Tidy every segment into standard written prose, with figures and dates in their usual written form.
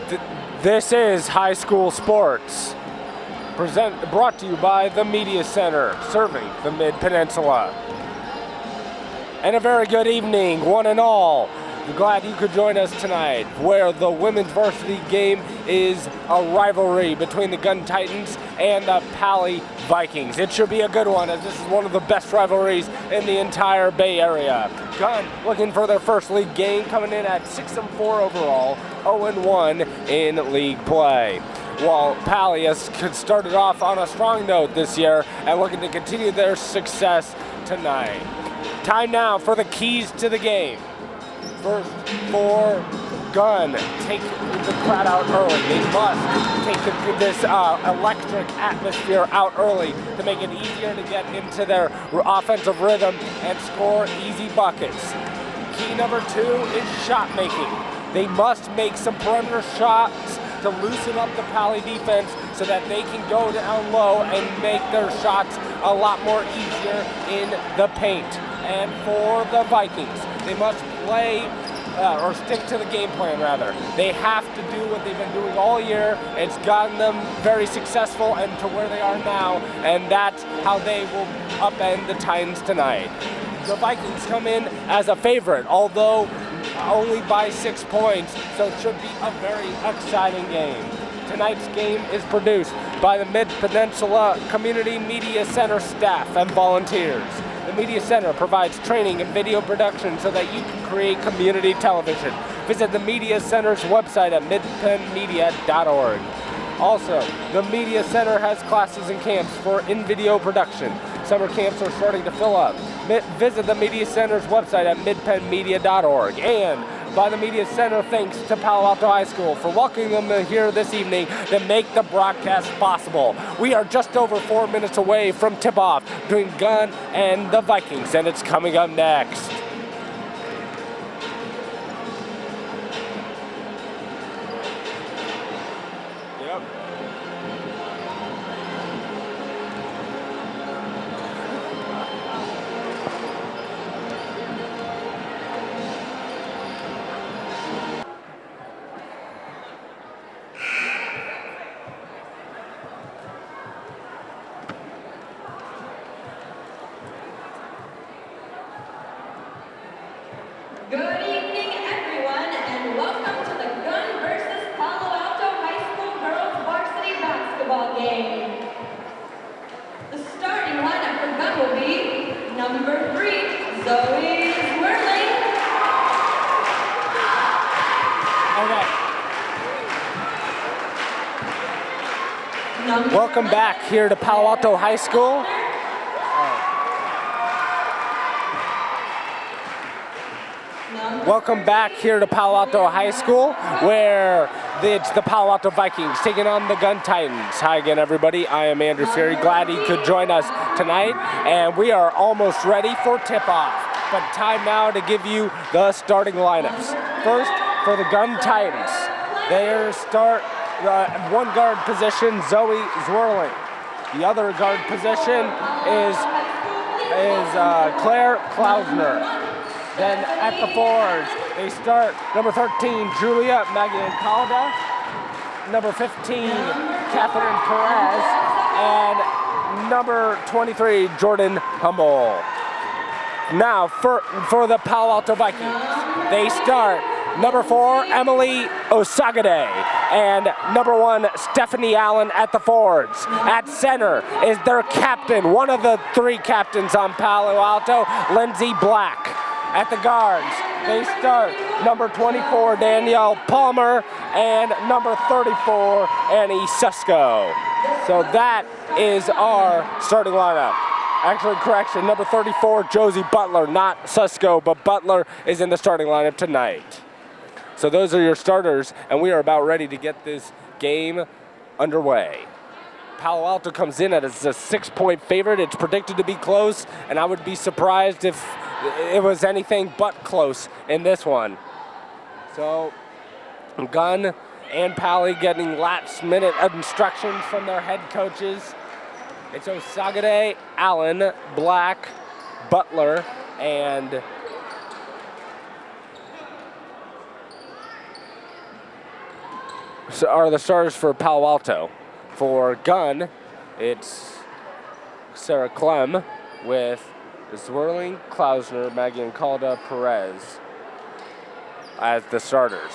This is High School Sports, brought to you by the Media Center, serving the Mid-Peninsula. And a very good evening, one and all. We're glad you could join us tonight, where the women's varsity game is a rivalry between the Gunn Titans and the Paly Vikings. It should be a good one, as this is one of the best rivalries in the entire Bay Area. Gunn looking for their first league game, coming in at 6-4 overall, 0-1 in league play. While Paly has started off on a strong note this year and looking to continue their success tonight. Time now for the keys to the game. First, for Gunn, take the crowd out early. They must take this electric atmosphere out early to make it easier to get into their offensive rhythm and score easy buckets. Key number 2 is shot making. They must make some perimeter shots to loosen up the Paly defense so that they can go down low and make their shots a lot more easier in the paint. And for the Vikings, they must play or stick to the game plan rather. They have to do what they've been doing all year. It's gotten them very successful and to where they are now, and that's how they will upend the Titans tonight. The Vikings come in as a favorite, although only by 6 points, so it should be a very exciting game. Tonight's game is produced by the Mid-Peninsula Community Media Center staff and volunteers. The Media Center provides training and video production so that you can create community television. Visit the Media Center's website at midpenmedia.org. Also, the Media Center has classes and camps for in-video production. Summer camps are starting to fill up. Visit the Media Center's website at midpenmedia.org. And by the Media Center, thanks to Palo Alto High School for welcoming them here this evening to make the broadcast possible. We are just over 4 minutes away from tip-off between Gunn and the Vikings, and it's coming up next. Good evening, everyone, and welcome to the Gunn versus Palo Alto High School Girls Varsity Basketball game. The starting lineup for Gunn will be number 3, Zoe Swirling. Okay. Welcome back here to Palo Alto High School. Welcome back here to Palo Alto High School, where it's the Palo Alto Vikings taking on the Gunn Titans. Hi again, everybody. I am Andrew Fuery. Glad you could join us tonight, and we are almost ready for tip-off. But time now to give you the starting lineups. First, for the Gunn Titans, their start one guard position, Zoe Zwirling. The other guard position is Claire Klausner. Then at the forwards, they start number 13, Julia Magiancalda, number 15, Catherine Perez, and number 23, Jordan Hummel. Now for the Palo Alto Vikings, they start number 4, Emily Osagade, and number 1, Stephanie Allen at the forwards. At center is their captain, one of the 3 captains on Palo Alto, Lindsay Black. At the guards, they start number 24, Danielle Palmer, and number 34, Annie Susko. So that is our starting lineup. Actually, correction, number 34, Josie Butler, not Susko, but Butler is in the starting lineup tonight. So those are your starters, and we are about ready to get this game underway. Palo Alto comes in as a 6-point favorite. It's predicted to be close, and I would be surprised if it was anything but close in this one. So Gunn and Paly getting last-minute instructions from their head coaches. It's Osagade, Allen, Black, Butler, and are the starters for Palo Alto. For Gunn, it's Sarah Clem with Zwirling, Klausner, Maggie and Calda, Perez as the starters.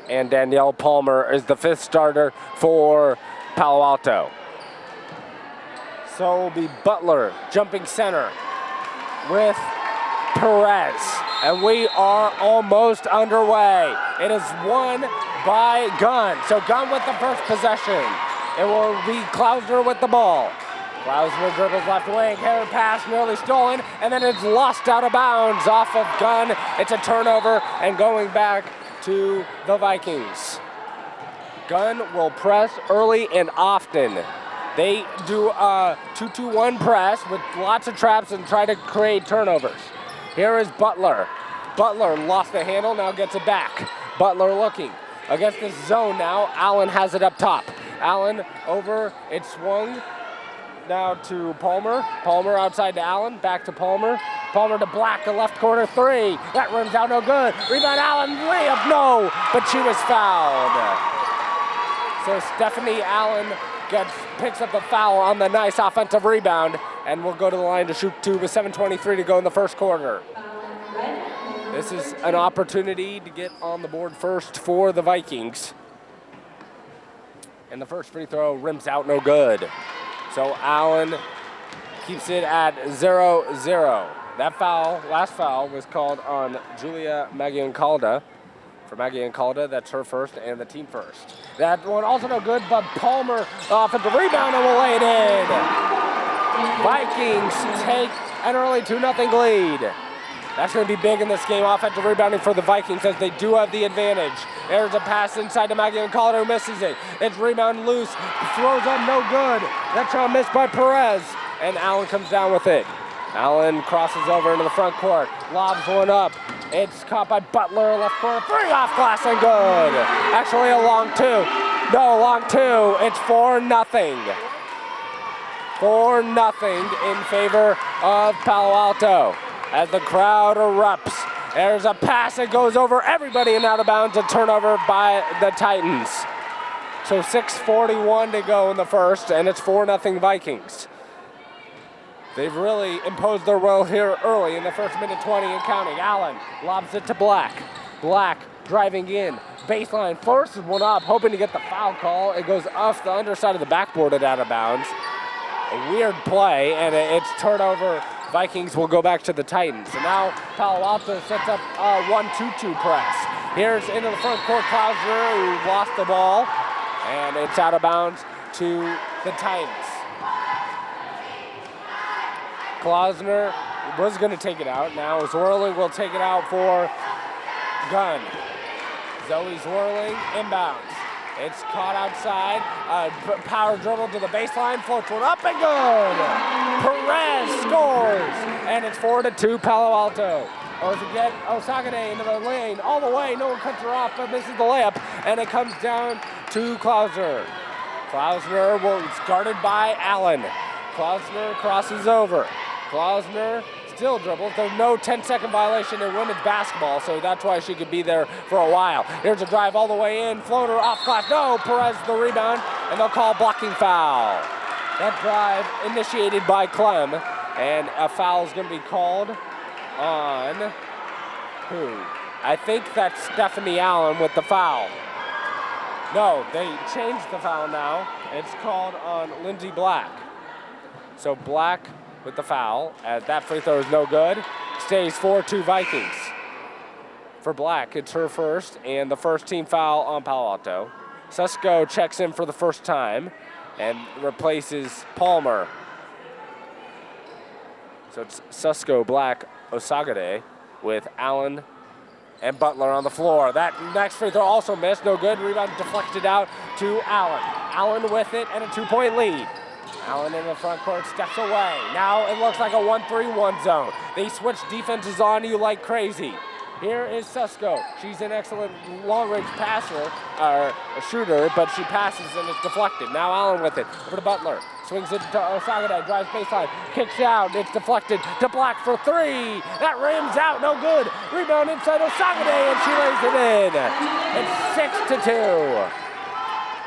And Danielle Palmer is the 5th starter for Palo Alto. So it will be Butler jumping center with Perez. And we are almost underway. It is won by Gunn. So Gunn with the first possession. It will be Klausner with the ball. Klausner dribbles left wing, hair pass nearly stolen, and then it's lost out of bounds off of Gunn. It's a turnover and going back to the Vikings. Gunn will press early and often. They do a 2-2-1 press with lots of traps and try to create turnovers. Here is Butler. Butler lost the handle, now gets it back. Butler looking against this zone now. Allen has it up top. Allen over, it swung now to Palmer. Palmer outside to Allen, back to Palmer. Palmer to Black, a left corner 3. That runs out no good. Rebound Allen, layup, no, but she was fouled. So Stephanie Allen picks up the foul on the nice offensive rebound, and will go to the line to shoot 2 with 7:23 to go in the first quarter. This is an opportunity to get on the board first for the Vikings. And the first free throw rims out no good. So Allen keeps it at 0-0. That foul, last foul, was called on Julia Magian-Calda. For Magian-Calda, that's her first and the team first. That one also no good, but Palmer off at the rebound and will lay it in. Vikings take an early 2-0 lead. That's going to be big in this game, offensive rebounding for the Vikings, as they do have the advantage. There's a pass inside to Magian-Calda, who misses it. It's rebound loose, throws up no good. That shot missed by Perez, and Allen comes down with it. Allen crosses over into the front court, lobs one up. It's caught by Butler, left corner 3 off glass and good. Actually a long 2. No, long 2. It's 4-0. 4-0 in favor of Palo Alto as the crowd erupts. There's a pass that goes over everybody and out of bounds, a turnover by the Titans. So 6:41 to go in the first, and it's 4-0 Vikings. They've really imposed their will here early in the first minute 20 and counting. Allen lobs it to Black. Black driving in. Baseline forces one up, hoping to get the foul call. It goes off the underside of the backboard and out of bounds. A weird play, and it's turnover. Vikings will go back to the Titans. And now Palo Alto sets up a 1-2-2 press. Here's into the front court, Klausner, who lost the ball. And it's out of bounds to the Titans. Klausner was going to take it out. Now Zwirling will take it out for Gunn. Zoe Zwirling inbounds. It's caught outside. Power dribble to the baseline. Floats one up and good. Perez scores. And it's 4-2 Palo Alto. Osagade into the lane. All the way. No one cuts her off, but misses the layup. And it comes down to Klausner. Klausner is guarded by Allen. Klausner crosses over. Klausner still dribbles. There's no 10-second violation in women's basketball, so that's why she could be there for a while. Here's a drive all the way in. Floater off glass. No, Perez the rebound, and they'll call blocking foul. That drive initiated by Clem, and a foul is going to be called on who? I think that's Stephanie Allen with the foul. No, they changed the foul now. It's called on Lindsay Black. So Black with the foul, as that free throw is no good. Stays 4-2 Vikings. For Black, it's her first, and the first team foul on Palo Alto. Susko checks in for the first time and replaces Palmer. So it's Susko, Black, Osagade with Allen and Butler on the floor. That next free throw also missed, no good. Rebound deflected out to Allen. Allen with it and a 2-point lead. Allen in the front court steps away. Now it looks like a 1-3-1 zone. They switch defenses on you like crazy. Here is Susko. She's an excellent long-range passer, or a shooter, but she passes and it's deflected. Now Allen with it. Over to Butler. Swings it to Osagade. Drives baseline. Kicks out. It's deflected to Black for three. That rims out. No good. Rebound inside Osagade, and she lays it in. It's 6-2.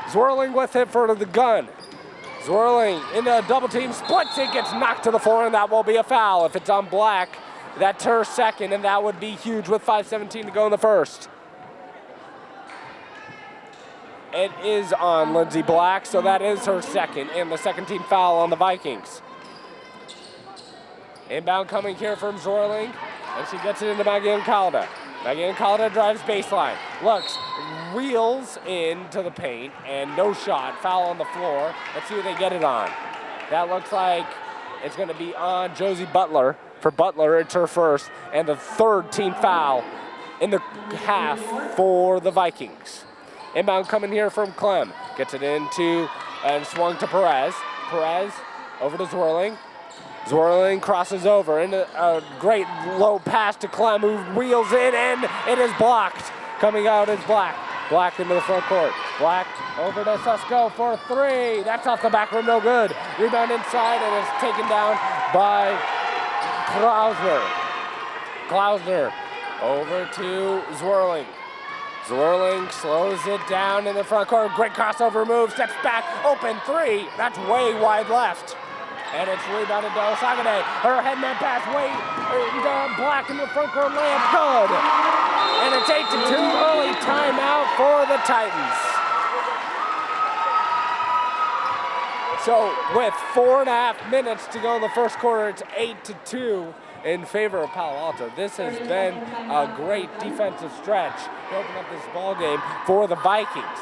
Zwirling with it for the Gunn. Zwirling in the double team. Splits it. Gets knocked to the floor, and that will be a foul. If it's on Black, that's her second, and that would be huge with 5:17 to go in the first. It is on Lindsay Black, so that is her second, and the second team foul on the Vikings. Inbound coming here from Zwirling, and she gets it into Maggie Calda. Maggie Calda drives baseline, looks, wheels into the paint, and no shot, foul on the floor. Let's see who they get it on. That looks like it's gonna be on Josie Butler. For Butler, it's her first, and the third team foul in the half for the Vikings. Inbound coming here from Clem. Gets it into and swung to Perez. Perez over to Zwirling. Zwirling crosses over into a great low pass to Clem, who wheels in, and it is blocked. Coming out is Black. Black into the front court. Black over to Susko for three. That's off the back rim, no good. Rebound inside, and it's taken down by Klausner over to Zwirling. Zwirling slows it down in the front court. Great crossover move, steps back, open three. That's way wide left. And it's rebounded to Osagade. Her headman pass way Black in the front court layup, good. And it's 8-2, early timeout for the Titans. So with 4.5 minutes to go in the first quarter, it's 8-2 in favor of Palo Alto. This has been a great defensive stretch to open up this ball game for the Vikings.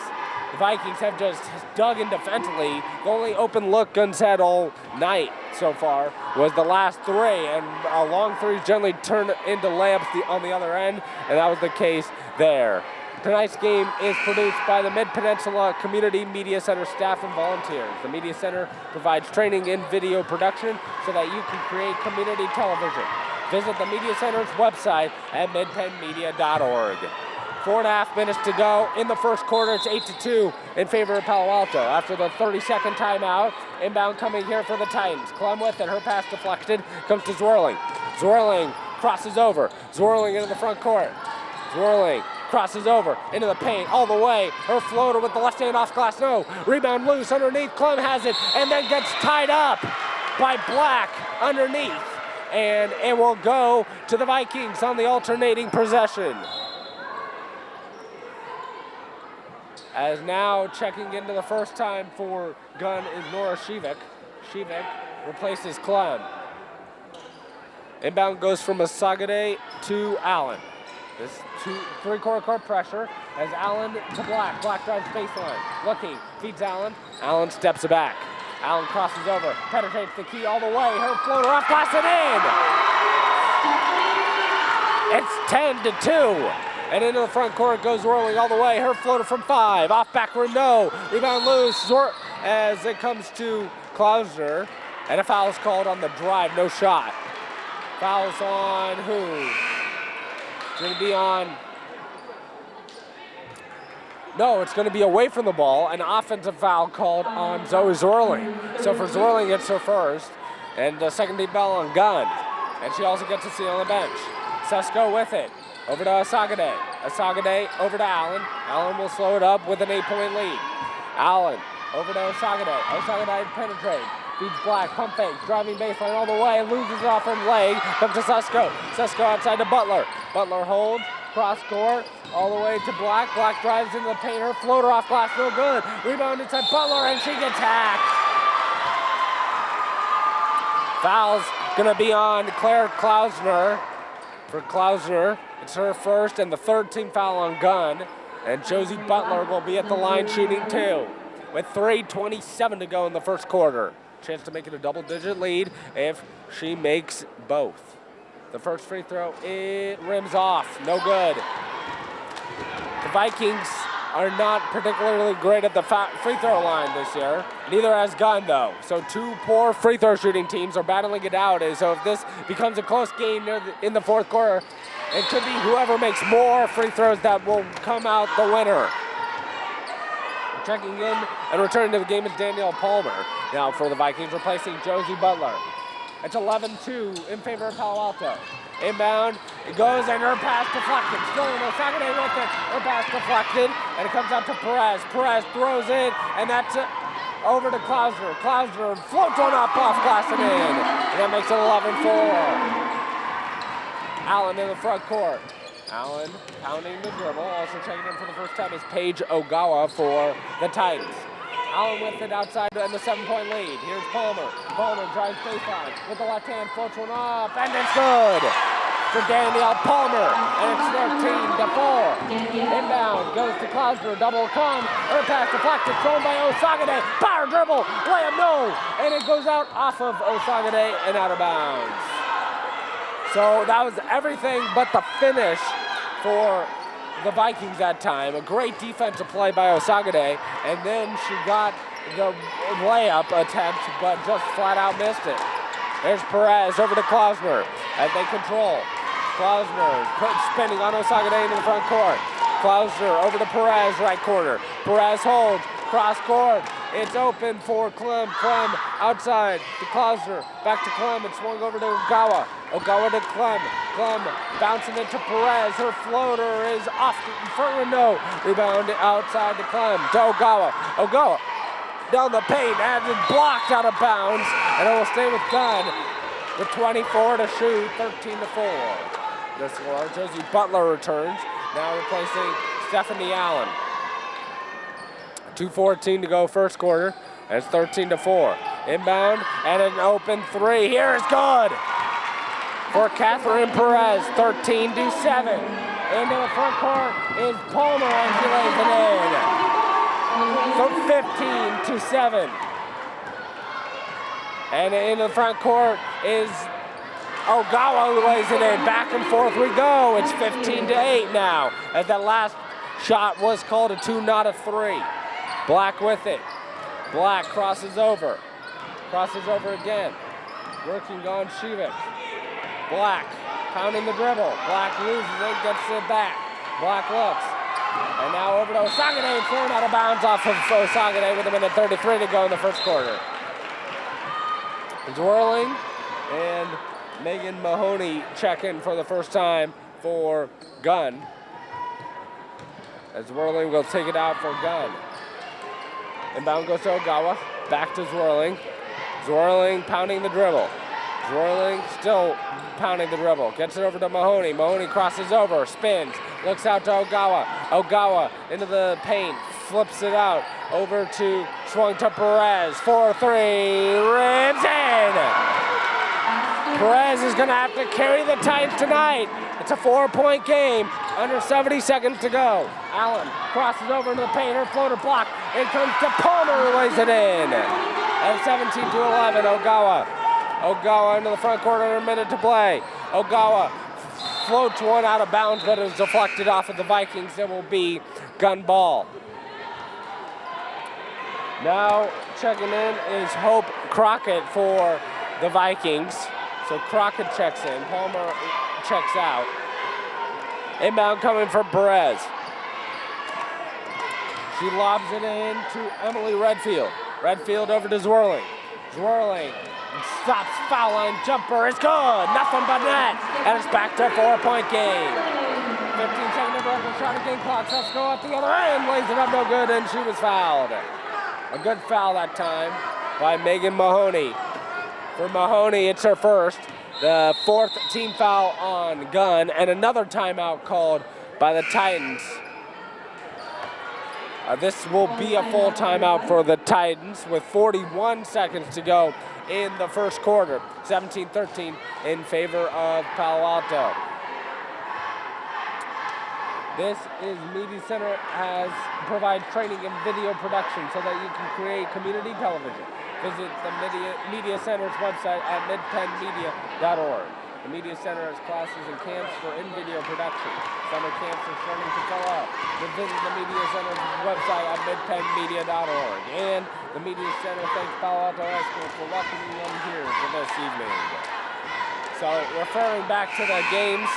The Vikings have just dug in defensively. The only open look Gunn's had all night so far was the last three, and long threes generally turn into layups on the other end, and that was the case there. Tonight's game is produced by the Midpeninsula Community Media Center staff and volunteers. The Media Center provides training in video production so that you can create community television. Visit the Media Center's website at midpenmedia.org. 4.5 minutes to go in the first quarter. It's 8-2 in favor of Palo Alto. After the 30-second timeout, inbound coming here for the Titans. Clem with it, her pass deflected, comes to Zwirling. Zwirling crosses over. Zwirling into the front court. Zwirling crosses over into the paint all the way. Her floater with the left hand off glass, no. Rebound loose underneath, Clem has it, and then gets tied up by Black underneath. And it will go to the Vikings on the alternating possession. As now checking into the first time for Gunn is Nora Shivik. Shivik replaces Clem. Inbound goes from Osagade to Allen. This three-quarter court pressure as Allen to Black. Black drives baseline. Looking, feeds Allen. Allen steps back. Allen crosses over, penetrates the key all the way. Her floater off glass and in. It's 10-2. And into the front court goes Whirling all the way. Her floater from 5. Off back rim, no. Rebound loose as it comes to Klausner. And a foul is called on the drive, no shot. Fouls on who? It's going to be on. No, it's going to be away from the ball. An offensive foul called on Zoe Zwirling. So for Zwirling, it's her first. And the second team foul on Gunn. And she also gets a seat on the bench. Susko with it. Over to Osagade. Osagade over to Allen. Allen will slow it up with an 8-point lead. Allen over to Osagade. Osagade penetrates. Feeds Black, pump fake, driving baseline all the way, loses it off her leg, comes to Susko. Susko outside to Butler. Butler holds, cross court, all the way to Black. Black drives into the paint, her floater off glass, no good. Rebound inside Butler, and she gets hacked. Foul's gonna be on Claire Klausner. For Klausner, it's her first and the third team foul on Gunn. And Josie Butler will be at the line shooting 2 with 3:27 to go in the first quarter. Chance to make it a double-digit lead if she makes both. The first free throw, it rims off, no good. The Vikings are not particularly great at the free throw line this year. Neither has Gunn, though. So 2 poor free throw shooting teams are battling it out. So if this becomes a close game in the fourth quarter, It could be whoever makes more free throws that will come out the winner. Checking in and returning to the game is Danielle Palmer. Now for the Vikings, replacing Josie Butler. It's 11-2 in favor of Palo Alto. Inbound, it goes, and her pass deflected. Still in Osagade with it. Her pass deflected, and it comes out to Perez. Perez throws in, and that's over to Klausner. Klausner floats one up off glass and in. And that makes it 11-4. Allen in the front court. Allen pounding the dribble. Also checking in for the first time is Paige Ogawa for the Titans. Allen with it outside and the 7-point lead. Here's Palmer. Palmer drives baseline with the left hand, floats one up, and it's good for Danielle Palmer. And it's 13-4. Inbound goes to Klausner, double comes. Her pass deflected, thrown by Osagade. Power dribble, layup no, and it goes out off of Osagade and out of bounds. So that was everything but the finish for the Vikings that time. A great defensive play by Osagade, and then she got the layup attempt, but just flat out missed it. There's Perez over to Klausner as they control. Klausner spinning on Osagade into the front court. Klausner over to Perez, right corner. Perez holds, cross court. It's open for Clem. Clem outside to Klausner. Back to Clem. It's swung over to Ogawa. Ogawa to Clem. Clem bouncing it to Perez. Her floater is off the front window. Rebound outside to Clem. To Ogawa. Ogawa down the paint and it's blocked out of bounds. And it will stay with Gunn with 24 to shoot. 13-4. The score. Josie Butler returns. Now replacing Stephanie Allen. 2:14 to go first quarter, and it's 13-4. Inbound, and an open three. Here is good for Catherine Perez, 13-7. Into the front court is Palmer, and she lays it in. So 15-7. And in the front court is Ogawa, who lays it in. Back and forth we go. It's 15-8 now, as that last shot was called a 2, not a 3. Black with it. Black crosses over. Crosses over again. Working on Shivik. Black pounding the dribble. Black loses it, gets it back. Black looks. And now over to Osagade, thrown out of bounds off of Osagade with a minute 33 to go in the first quarter. Zwirling and Megan Mahoney check in for the first time for Gunn. As Zwirling will take it out for Gunn. Inbound goes to Ogawa, back to Zwirling. Zwirling pounding the dribble. Zwirling still pounding the dribble. Gets it over to Mahoney. Mahoney crosses over, spins, looks out to Ogawa. Ogawa into the paint, flips it out. Over to, swung to Perez. 4-3, rims in! Perez is gonna have to carry the Titans tonight. It's a 4-point game, under 70 seconds to go. Allen crosses over into the paint, her floater blocked. It comes to Palmer, who lays it in. At 17-11, Ogawa. Ogawa into the front court under a minute to play. Ogawa floats one out of bounds, but it was deflected off of the Vikings. It will be Gunn ball. Now checking in is Hope Crockett for the Vikings. So Crockett checks in, Palmer checks out. Inbound coming from Perez. She lobs it in to Emily Redfield. Redfield over to Zwirling. Zwirling stops, foul line jumper is good. Nothing but net. And it's back to a 4-point game. 15-second interruption shot at game clock. Let's go up the other end. Lays it up no good, and she was fouled. A good foul that time by Megan Mahoney. For Mahoney, it's her first. The 4th team foul on Gunn, and another timeout called by the Titans. This will be a full timeout for the Titans with 41 seconds to go in the first quarter. 17-13 in favor of Palo Alto. This is Media Center provides training in video production so that you can create community television. Visit the Media Center's website at midpenmedia.org. The Media Center has classes and camps for in-video production. Summer camps are starting to fill up. Visit the Media Center's website at midpenmedia.org. And the Media Center thanks Palo Alto High School for welcoming them here for this evening. So referring back to the games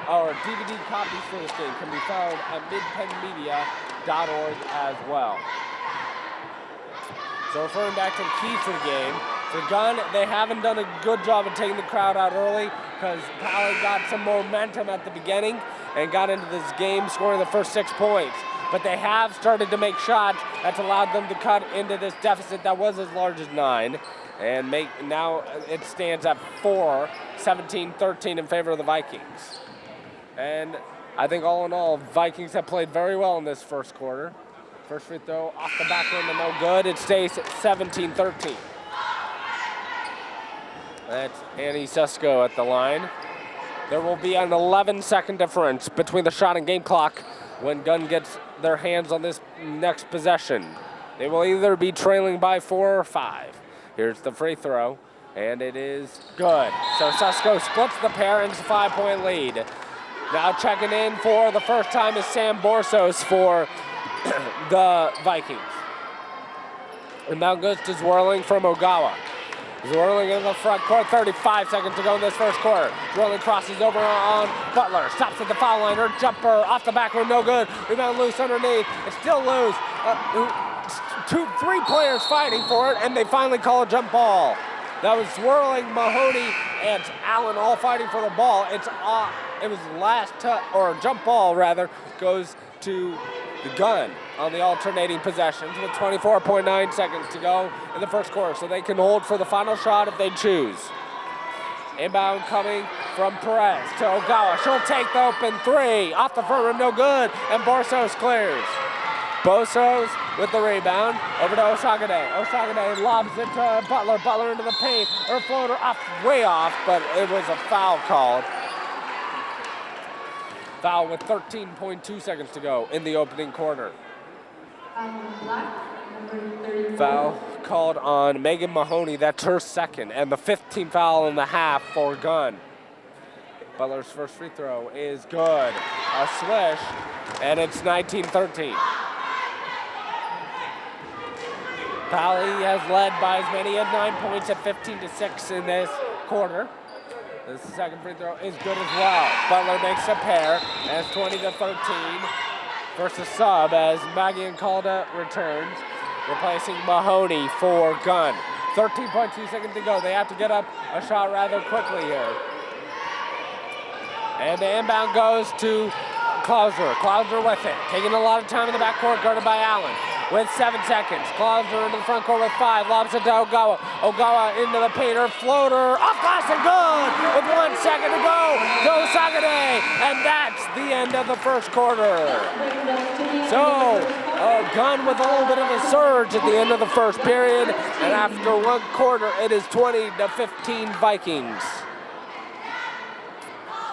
or DVD copies for this game can be found at midpenmedia.org as well. So referring back to the keys to the game, for Gunn, they haven't done a good job of taking the crowd out early because Paly got some momentum at the beginning and got into this game scoring the first 6 points. But they have started to make shots that's allowed them to cut into this deficit that was as large as 9 and now it stands at 4, 17-13 in favor of the Vikings. And I think all in all, Vikings have played very well in this first quarter. First free throw off the back rim and no good. It stays at 17-13. That's Annie Sesko at the line. There will be an 11-second difference between the shot and game clock when Gunn gets their hands on this next possession. They will either be trailing by 4 or 5. Here's the free throw, and it is good. So Sesko splits the pair and it's a 5-point lead. Now checking in for the first time is Sam Borsos for the Vikings. And now goes to Zwirling from Ogawa. Zwirling in the front court, 35 seconds to go in this first quarter. Zwirling crosses over on Butler, stops at the foul line. Her jumper off the back rim, no good. Rebound loose underneath, it's still loose. 3 players fighting for it, and they finally call a jump ball. That was Zwirling, Mahoney, and Allen all fighting for the ball. It was last or jump ball rather, goes to the Gunn on the alternating possessions with 24.9 seconds to go in the first quarter, so they can hold for the final shot if they choose. Inbound coming from Perez to Ogawa. She'll take the open 3. Off the front rim, no good, and Borsos clears. Borsos with the rebound over to Osagade. Osagade lobs it to Butler. Butler into the paint. Her floater way off, but it was a foul called. Foul with 13.2 seconds to go in the opening quarter. Foul called on Megan Mahoney. That's her second, and the 15th foul in the half for Gunn. Butler's first free throw is good. A swish, and it's 19-13. Paly has led by as many as 9 points at 15-6 in this quarter. The second free throw is good as well. Butler makes a pair, and it's 20-13 versus sub as Maggie and Calda returns, replacing Mahoney for Gunn. 13.2 seconds to go. They have to get up a shot rather quickly here. And the inbound goes to Klauser. Klauser with it, taking a lot of time in the backcourt, guarded by Allen. With 7 seconds, Klauser into the front court with 5, lobs it to Ogawa. Ogawa into the paint, her floater, off glass and good! With 1 second to go, to Osagade, and that's the end of the first quarter. So, Gunn with a little bit of a surge at the end of the first period, and after 1 quarter, it is 20-15 Vikings.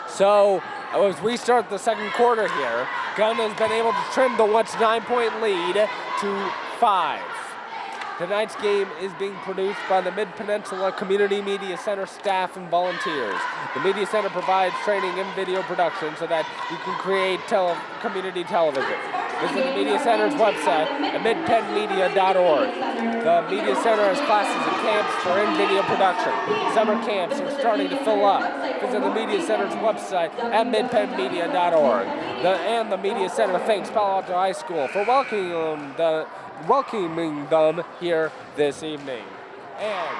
So, as we start the second quarter here, Gunn has been able to trim the once 9-point lead to 5. Tonight's game is being produced by the Midpeninsula Community Media Center staff and volunteers. The Media Center provides training in video production so that you can create community television. Visit the Media Center's website at midpenmedia.org. The Media Center has classes and camps for in-video production. Summer camps are starting to fill up. Visit the Media Center's website at midpenmedia.org. And the Media Center thanks Palo Alto High School for welcoming them here this evening. And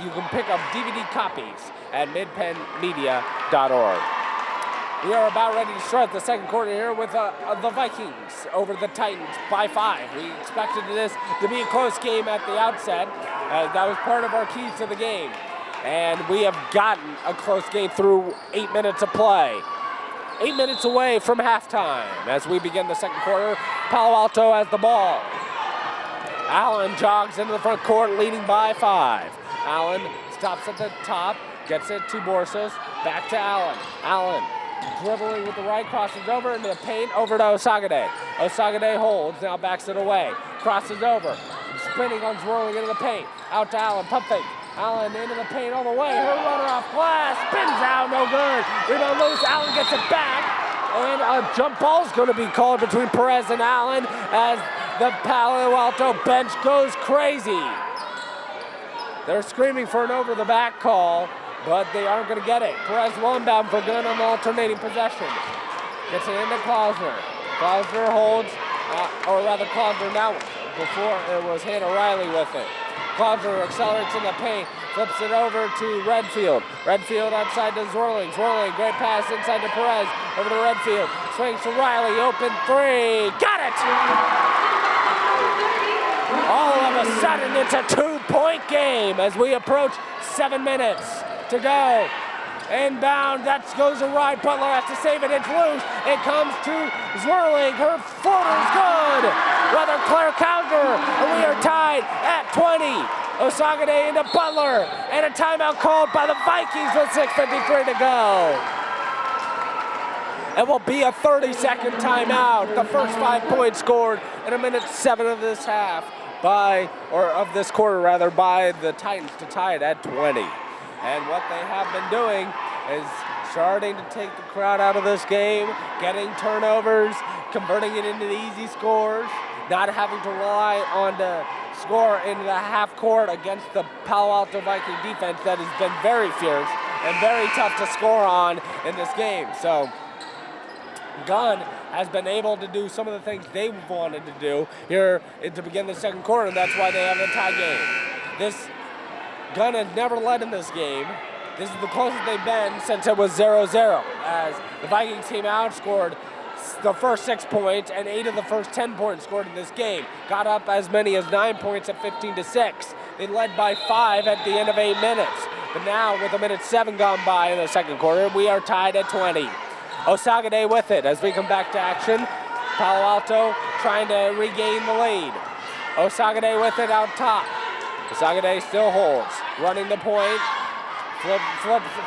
you can pick up DVD copies at midpenmedia.org. We are about ready to start the second quarter here with the Vikings over the Titans by 5. We expected this to be a close game at the outset. That was part of our keys to the game. And we have gotten a close game through 8 minutes of play. 8 minutes away from halftime as we begin the second quarter. Palo Alto has the ball. Allen jogs into the front court, leading by 5. Allen stops at the top, gets it to Borsos, back to Allen. Allen dribbling with the right, crosses over into the paint, over to Osagade. Osagade holds, now backs it away. Crosses over, spinning on Zwirling into the paint. Out to Allen, pump fake. Allen into the paint all the way. Her runner off glass, spins out, no good. Rebound loose, Allen gets it back. And a jump ball's going to be called between Perez and Allen as the Palo Alto bench goes crazy. They're screaming for an over-the-back call, but they aren't going to get it. Perez will inbound for Gunn on the alternating possession. Gets it into Klausner. Klausner holds, or rather Klausner now, before it was Hannah Riley with it. Klausner accelerates in the paint, flips it over to Redfield. Redfield outside to Zwirling. Zwirling, great pass inside to Perez, over to Redfield. Swings to Riley, open three, got it! All of a sudden, it's a 2-point game as we approach 7 minutes to go. Inbound, that goes awry. Butler has to save it. It's loose. It comes to Zwirling. Her floater's good. Rather, Claire Klausner, and we are tied at 20. Osagade into Butler, and a timeout called by the Vikings with 6:53 to go. It will be a 30-second timeout. The first 5 points scored in 1:07 of this half of this quarter rather, by the Titans to tie it at 20. And what they have been doing is starting to take the crowd out of this game, getting turnovers, converting it into the easy scores, not having to rely on the score in the half court against the Palo Alto Viking defense that has been very fierce and very tough to score on in this game. So Gunn has been able to do some of the things they wanted to do here to begin the second quarter, and that's why they have a tie game. Gunn has never led in this game. This is the closest they've been since it was 0-0, as the Vikings team outscored the first 6 points and 8 of the first 10 points scored in this game. Got up as many as 9 points at 15-6. They led by 5 at the end of 8 minutes. But now, with 1:07 gone by in the second quarter, we are tied at 20. Osagade with it as we come back to action. Palo Alto trying to regain the lead. Osagade with it out top. Osagade still holds, running the point.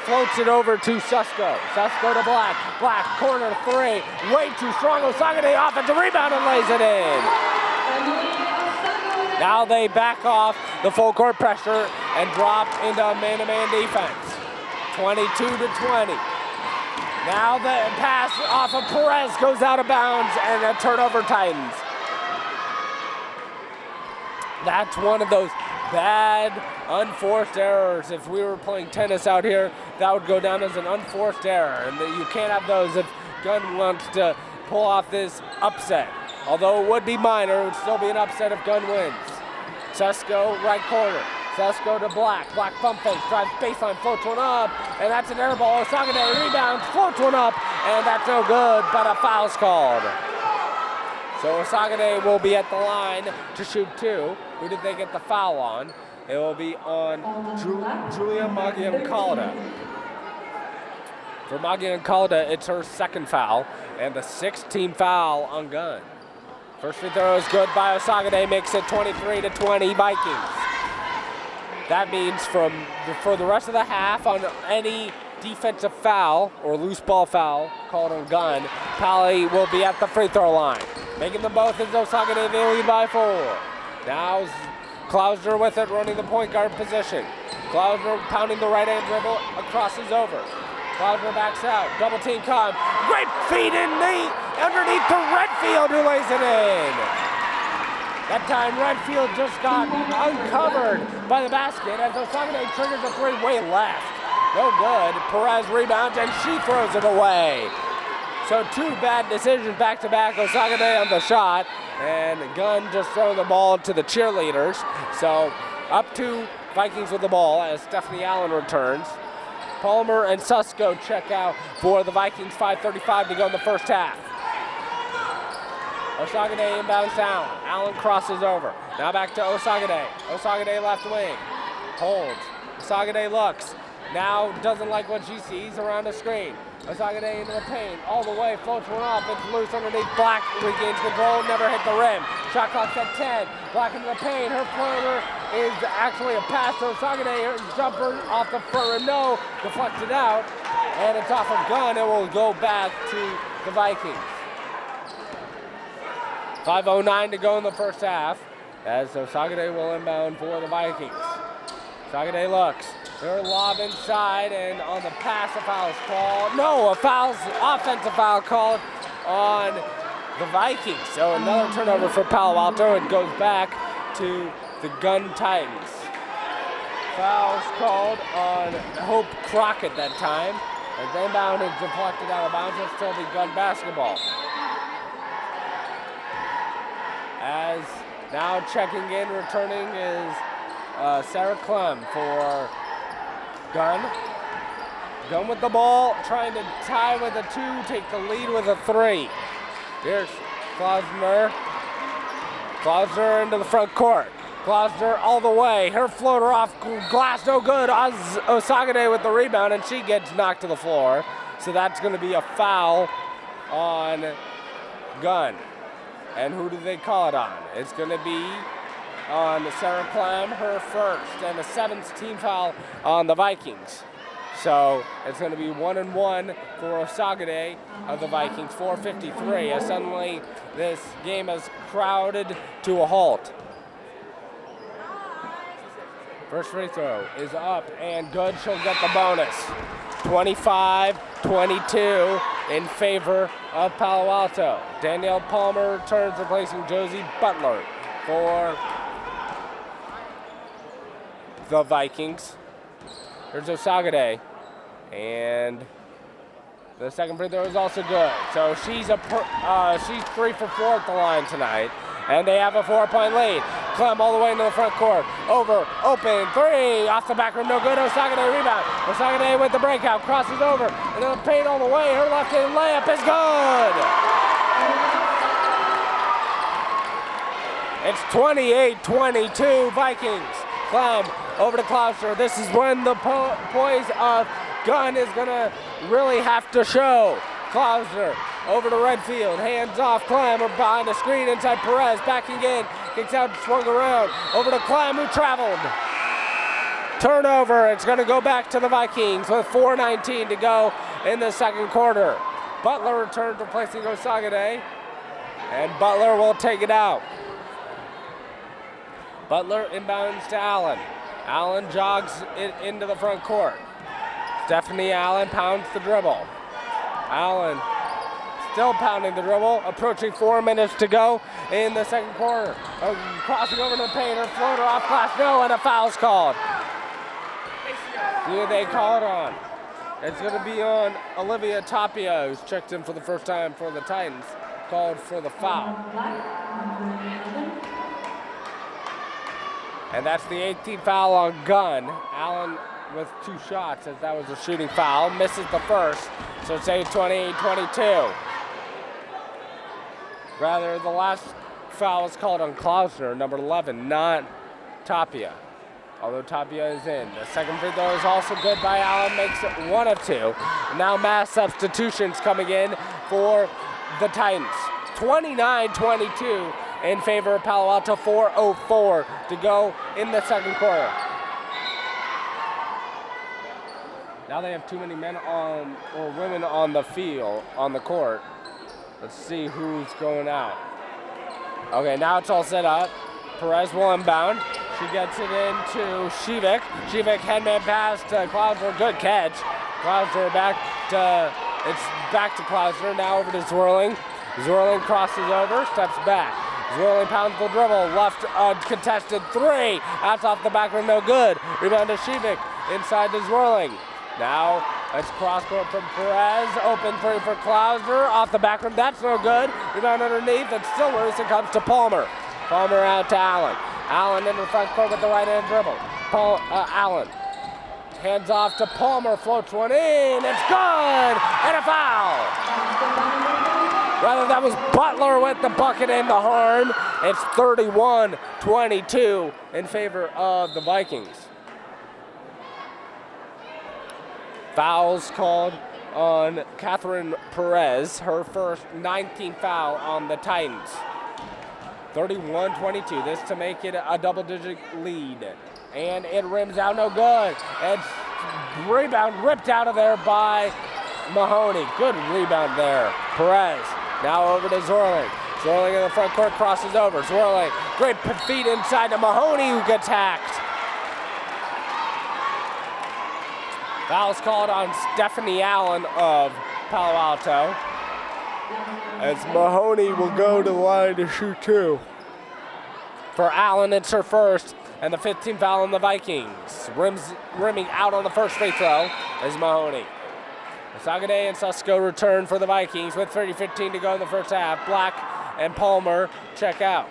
Floats it over to Susko. Susko to Black. Black, corner three. Way too strong. Osagade offensive rebound and lays it in. Now they back off the full court pressure and drop into man-to-man defense. 22-20. Now the pass off of Perez goes out of bounds and a turnover Titans. That's one of those bad unforced errors. If we were playing tennis out here, that would go down as an unforced error, and you can't have those if Gunn wants to pull off this upset. Although it would be minor, it would still be an upset if Gunn wins. Susko, right corner. Susko to Black. Black pump fake, drives baseline, floats one up, and that's an air ball. Osagade rebounds, floats one up, and that's no good, but a foul's called. So Osagade will be at the line to shoot two. Who did they get the foul on? It will be on Julia Magian-Calda. For Magian-Calda, it's her second foul, and the 6th team foul on Gunn. First free throw is good by Osagade, makes it 23-20 Vikings. That means for the rest of the half, on any defensive foul or loose ball foul called on Gunn, Paly will be at the free throw line. Making them both is Osagade, they lead by 4. Now Klausner with it, running the point guard position. Klausner pounding the right hand dribble, crosses over. Klausner backs out, double team come. Great feed underneath to Redfield, who lays it in. That time Redfield just got uncovered by the basket as Osagade triggers a three way left. No good. Perez rebounds and she throws it away. So 2 bad decisions back to back. Osagade on the shot and Gunn just throwing the ball to the cheerleaders. So up to Vikings with the ball as Stephanie Allen returns. Palmer and Susko check out for the Vikings. 5:35 to go in the first half. Osagade inbounds down. Allen crosses over. Now back to Osagade. Osagade left wing. Holds. Osagade looks. Now doesn't like what she sees around the screen. Osagade into the paint. All the way. Floats one up. It's loose underneath. Black regains control. Never hit the rim. Shot clock's at 10. Black into the paint. Her floater is actually a pass to Osagade. Her jumper off the front rim. No. Deflects it out. And it's off of Gunn. It will go back to the Vikings. 5:09 to go in the first half as Osagade will inbound for the Vikings. Osagade looks. Her lob inside, and on the pass, a foul is called. No, offensive foul called on the Vikings. So another turnover for Palo Alto. It goes back to the Gunn Titans. Foul's called on Hope Crockett that time. And the inbound is deflected out of bounds. It'll still be Gunn basketball. As now checking in, returning is Sarah Clem for Gunn. Gunn with the ball, trying to tie with a 2, take the lead with a 3. Here's Klausner. Klausner into the front court. Klausner all the way. Her floater off glass, no good. Osagade with the rebound, and she gets knocked to the floor. So that's going to be a foul on Gunn. And who do they call it on? It's going to be on Sarah Clem, her first, and a 7th team foul on the Vikings. So it's going to be 1-1 for Osagade of the Vikings, 4:53, as suddenly this game has crowded to a halt. First free throw is up and good. She'll get the bonus. 25-22 in favor of Palo Alto. Danielle Palmer returns, replacing Josie Butler for the Vikings. Here's Osagade, and the second free throw is also good. So she's 3 for 4 at the line tonight, and they have a 4-point lead. Clem all the way into the front court. Over, open, 3, off the back rim, no good. Osagade rebound. Osagade with the breakout, crosses over, and then the paint all the way. Her left-hand layup is good. It's 28-22 Vikings. Clem over to Klausner. This is when the poise of Gunn is going to really have to show. Klausner over to Redfield, hands off. Clem behind the screen inside Perez, backing in, kicks out, swung around, over to Clem, who traveled. Turnover, it's going to go back to the Vikings with 4:19 to go in the second quarter. Butler returns, replacing Osagade, and Butler will take it out. Butler inbounds to Allen. Allen jogs it into the front court. Stephanie Allen pounds the dribble. Allen still pounding the dribble, approaching 4 minutes to go in the second quarter. Crossing over to the paint, her floater off glass, no, and a foul's called. Who they call it on? It's going to be on Olivia Tapia, who's checked in for the first time for the Titans, called for the foul. And that's the 18th foul on Gunn. Allen with 2 shots, as that was a shooting foul, misses the first, so it's 28-22. Rather, the last foul was called on Klausner, number 11, not Tapia. Although Tapia is in. The second free throw is also good by Allen, makes it 1 of 2. Now mass substitutions coming in for the Titans. 29-22 in favor of Palo Alto, 4:04 to go in the second quarter. Now they have too many men on, or women on the field, on the court. Let's see who's going out. Okay, now it's all set up. Perez will inbound. She gets it into Shivik. Shivik headman pass to Klausner, good catch. Klausner back to Klausner, now over to Zwirling. Zwirling crosses over, steps back. Zwirling pounds the dribble, left contested 3. That's off the back rim, no good. Rebound to Shivik, inside to Zwirling. Now it's cross court from Perez, open 3 for Klausner, off the back rim, that's no good. Rebound underneath, it's still loose, it comes to Palmer. Palmer out to Allen. Allen in the front court with the right hand dribble. Allen hands off to Palmer, floats one in, it's good, and a foul. Rather, that was Butler with the bucket and the harm. It's 31-22 in favor of the Vikings. Fouls called on Catherine Perez, her first 19th foul on the Titans. 31-22, this to make it a double-digit lead. And it rims out, no good. And rebound ripped out of there by Mahoney. Good rebound there. Perez now over to Zwirling. Zwirling in the front court, crosses over. Zwirling, great feet inside to Mahoney, who gets hacked. Foul's called on Stephanie Allen of Palo Alto, as Mahoney will go to the line to shoot 2. For Allen, it's her first. and the 15th foul on the Vikings. Rimming out on the first free throw is Mahoney. Osagade and Susko return for the Vikings with 30-15 to go in the first half. Black and Palmer check out.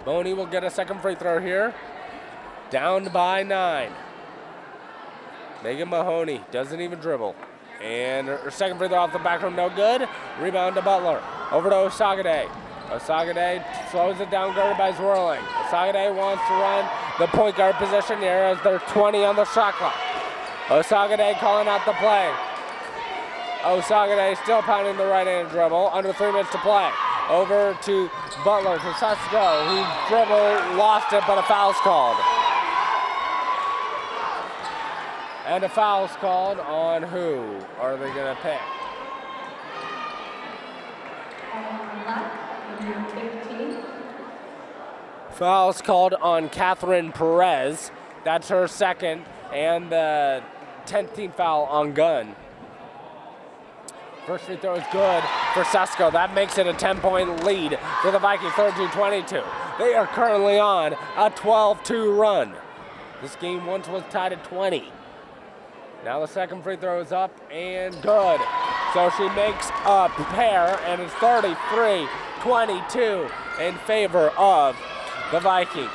Mahoney will get a second free throw here. Down by 9. Megan Mahoney doesn't even dribble. And her second free throw off the back rim, no good. Rebound to Butler. Over to Osagade. Osagade slows it down, guarded by Zwirling. Osagade wants to run the point guard position here as they're 20 on the shot clock. Osagade calling out the play. Osagade still pounding the right-handed dribble. Under 3 minutes to play. Over to Butler, to Susko, who dribbled, lost it, but a foul's called. And a foul's called on who are they going to pick? Foul's called on Catherine Perez. That's her second, and the 10th team foul on Gunn. First free throw is good for Susko. That makes it a 10-point lead for the Vikings, 32-22. They are currently on a 12-2 run. This game once was tied at 20. Now the second free throw is up and good. So she makes a pair, and it's 33-22 in favor of the Vikings.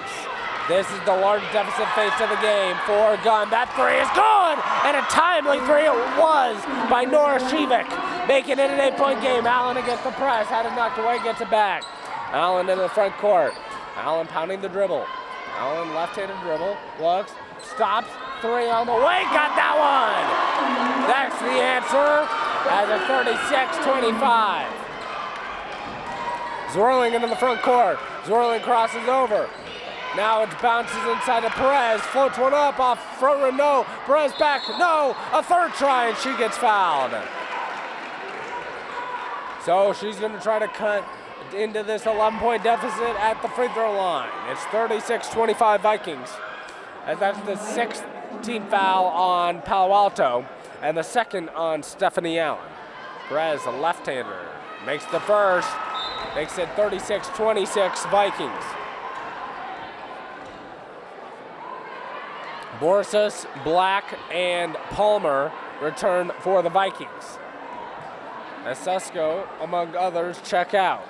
This is the largest deficit faced of the game for Gunn. That three is good, and a timely three it was by Nora Shevik, making it an 8-point game. Allen against the press, had it knocked away, gets it back. Allen into the front court. Allen pounding the dribble. Allen left-handed dribble, looks, stops, three on the way, got that one! That's the answer as a 36-25. Zwirling into the front court. Zwirling crosses over. Now it bounces inside to Perez, floats one up off front rim, no. Perez back, no. A third try and she gets fouled. So she's gonna try to cut into this 11-point deficit at the free throw line. It's 36-25 Vikings. And that's the 6th team foul on Palo Alto and the second on Stephanie Allen. Perez, a left-hander, makes the first, makes it 36-26 Vikings. Borsas, Black, and Palmer return for the Vikings. As Susko, among others, check out.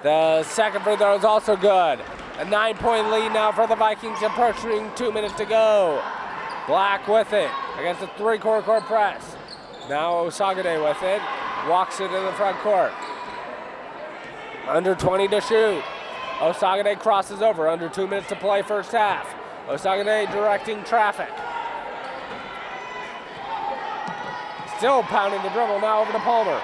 The second free throw is also good. A 9-point lead now for the Vikings, approaching 2 minutes to go. Black with it against the three-quarter court press. Now Osagade with it, walks it in the front court. Under 20 to shoot. Osagade crosses over, under 2 minutes to play first half. Osagade directing traffic. Still pounding the dribble, now over to Palmer.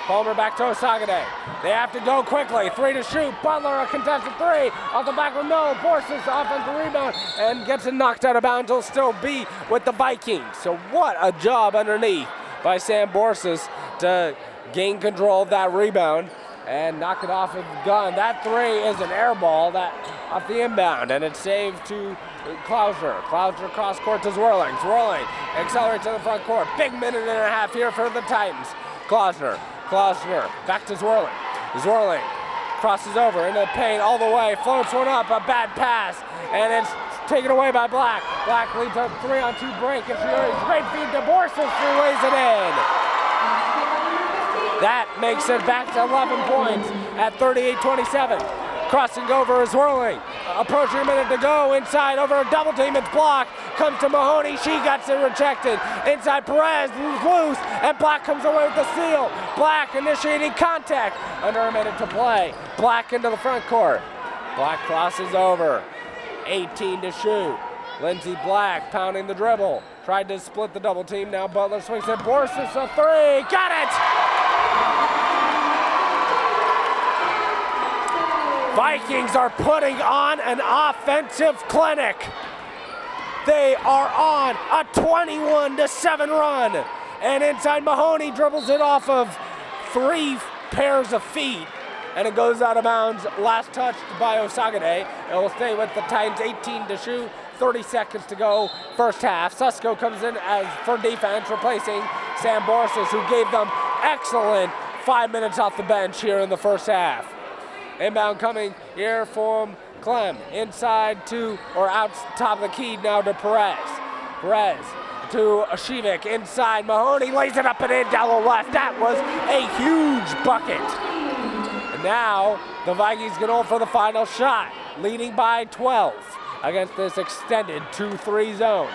Palmer back to Osagade. They have to go quickly. 3 to shoot. Butler, a contested three. Off the back rim, no. Borsas, offensive rebound, and gets it knocked out of bounds. He'll still be with the Vikings. So what a job underneath by Sam Borsas to gain control of that rebound and knock it off of Gunn. That three is an air ball that off the inbound, and it's saved to Klauser. Klauser cross court to Zwirling. Zwirling accelerates to the front court. Big minute and a half here for the Titans. Klausner back to Zwirling. Zwirling crosses over into the paint all the way, floats one up, a bad pass, and it's taken away by Black. Black leads a 3-on-2 break, and Fuery, great feed to Borsas, who lays it in. That makes it back to 11 points at 38-27. Crossing over is Zwirling. Approaching a minute to go. Inside over a double team. It's blocked. Comes to Mahoney. She gets it rejected. Inside Perez loose. And Black comes away with the steal. Black initiating contact. Under a minute to play. Black into the front court. Black crosses over. 18 to shoot. Lindsey Black pounding the dribble. Tried to split the double team. Now Butler swings it. Borsas a three. Got it! Vikings are putting on an offensive clinic. They are on a 21-7 run. And inside Mahoney dribbles it off of 3 pairs of feet. And it goes out of bounds. Last touched by Osagade. It will stay with the Titans. 18 to shoot. 30 seconds to go first half. Susko comes in as for defense, replacing Sam Borsas, who gave them excellent 5 minutes off the bench here in the first half. Inbound coming here from Clem, inside to, or out top of the key now to Perez. Perez to Shivik, inside, Mahoney lays it up and in down the left. That was a huge bucket. And now the Vikings get on for the final shot, leading by 12 against this extended 2-3 zone.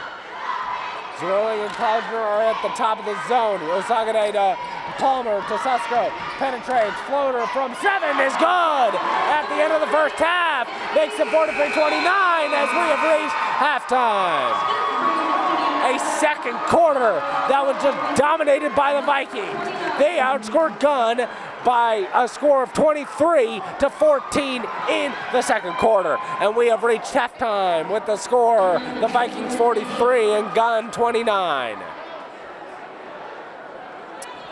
Zwirling and Klausner are at the top of the zone. Osagade to Palmer to Susko. Penetrates, floater from 7 is good at the end of the first half. Makes it 43-29 as we have reached halftime. A second quarter that was just dominated by the Vikings. They outscored Gunn by a score of 23-14 in the second quarter. And we have reached halftime with the score, the Vikings 43 and Gunn 29.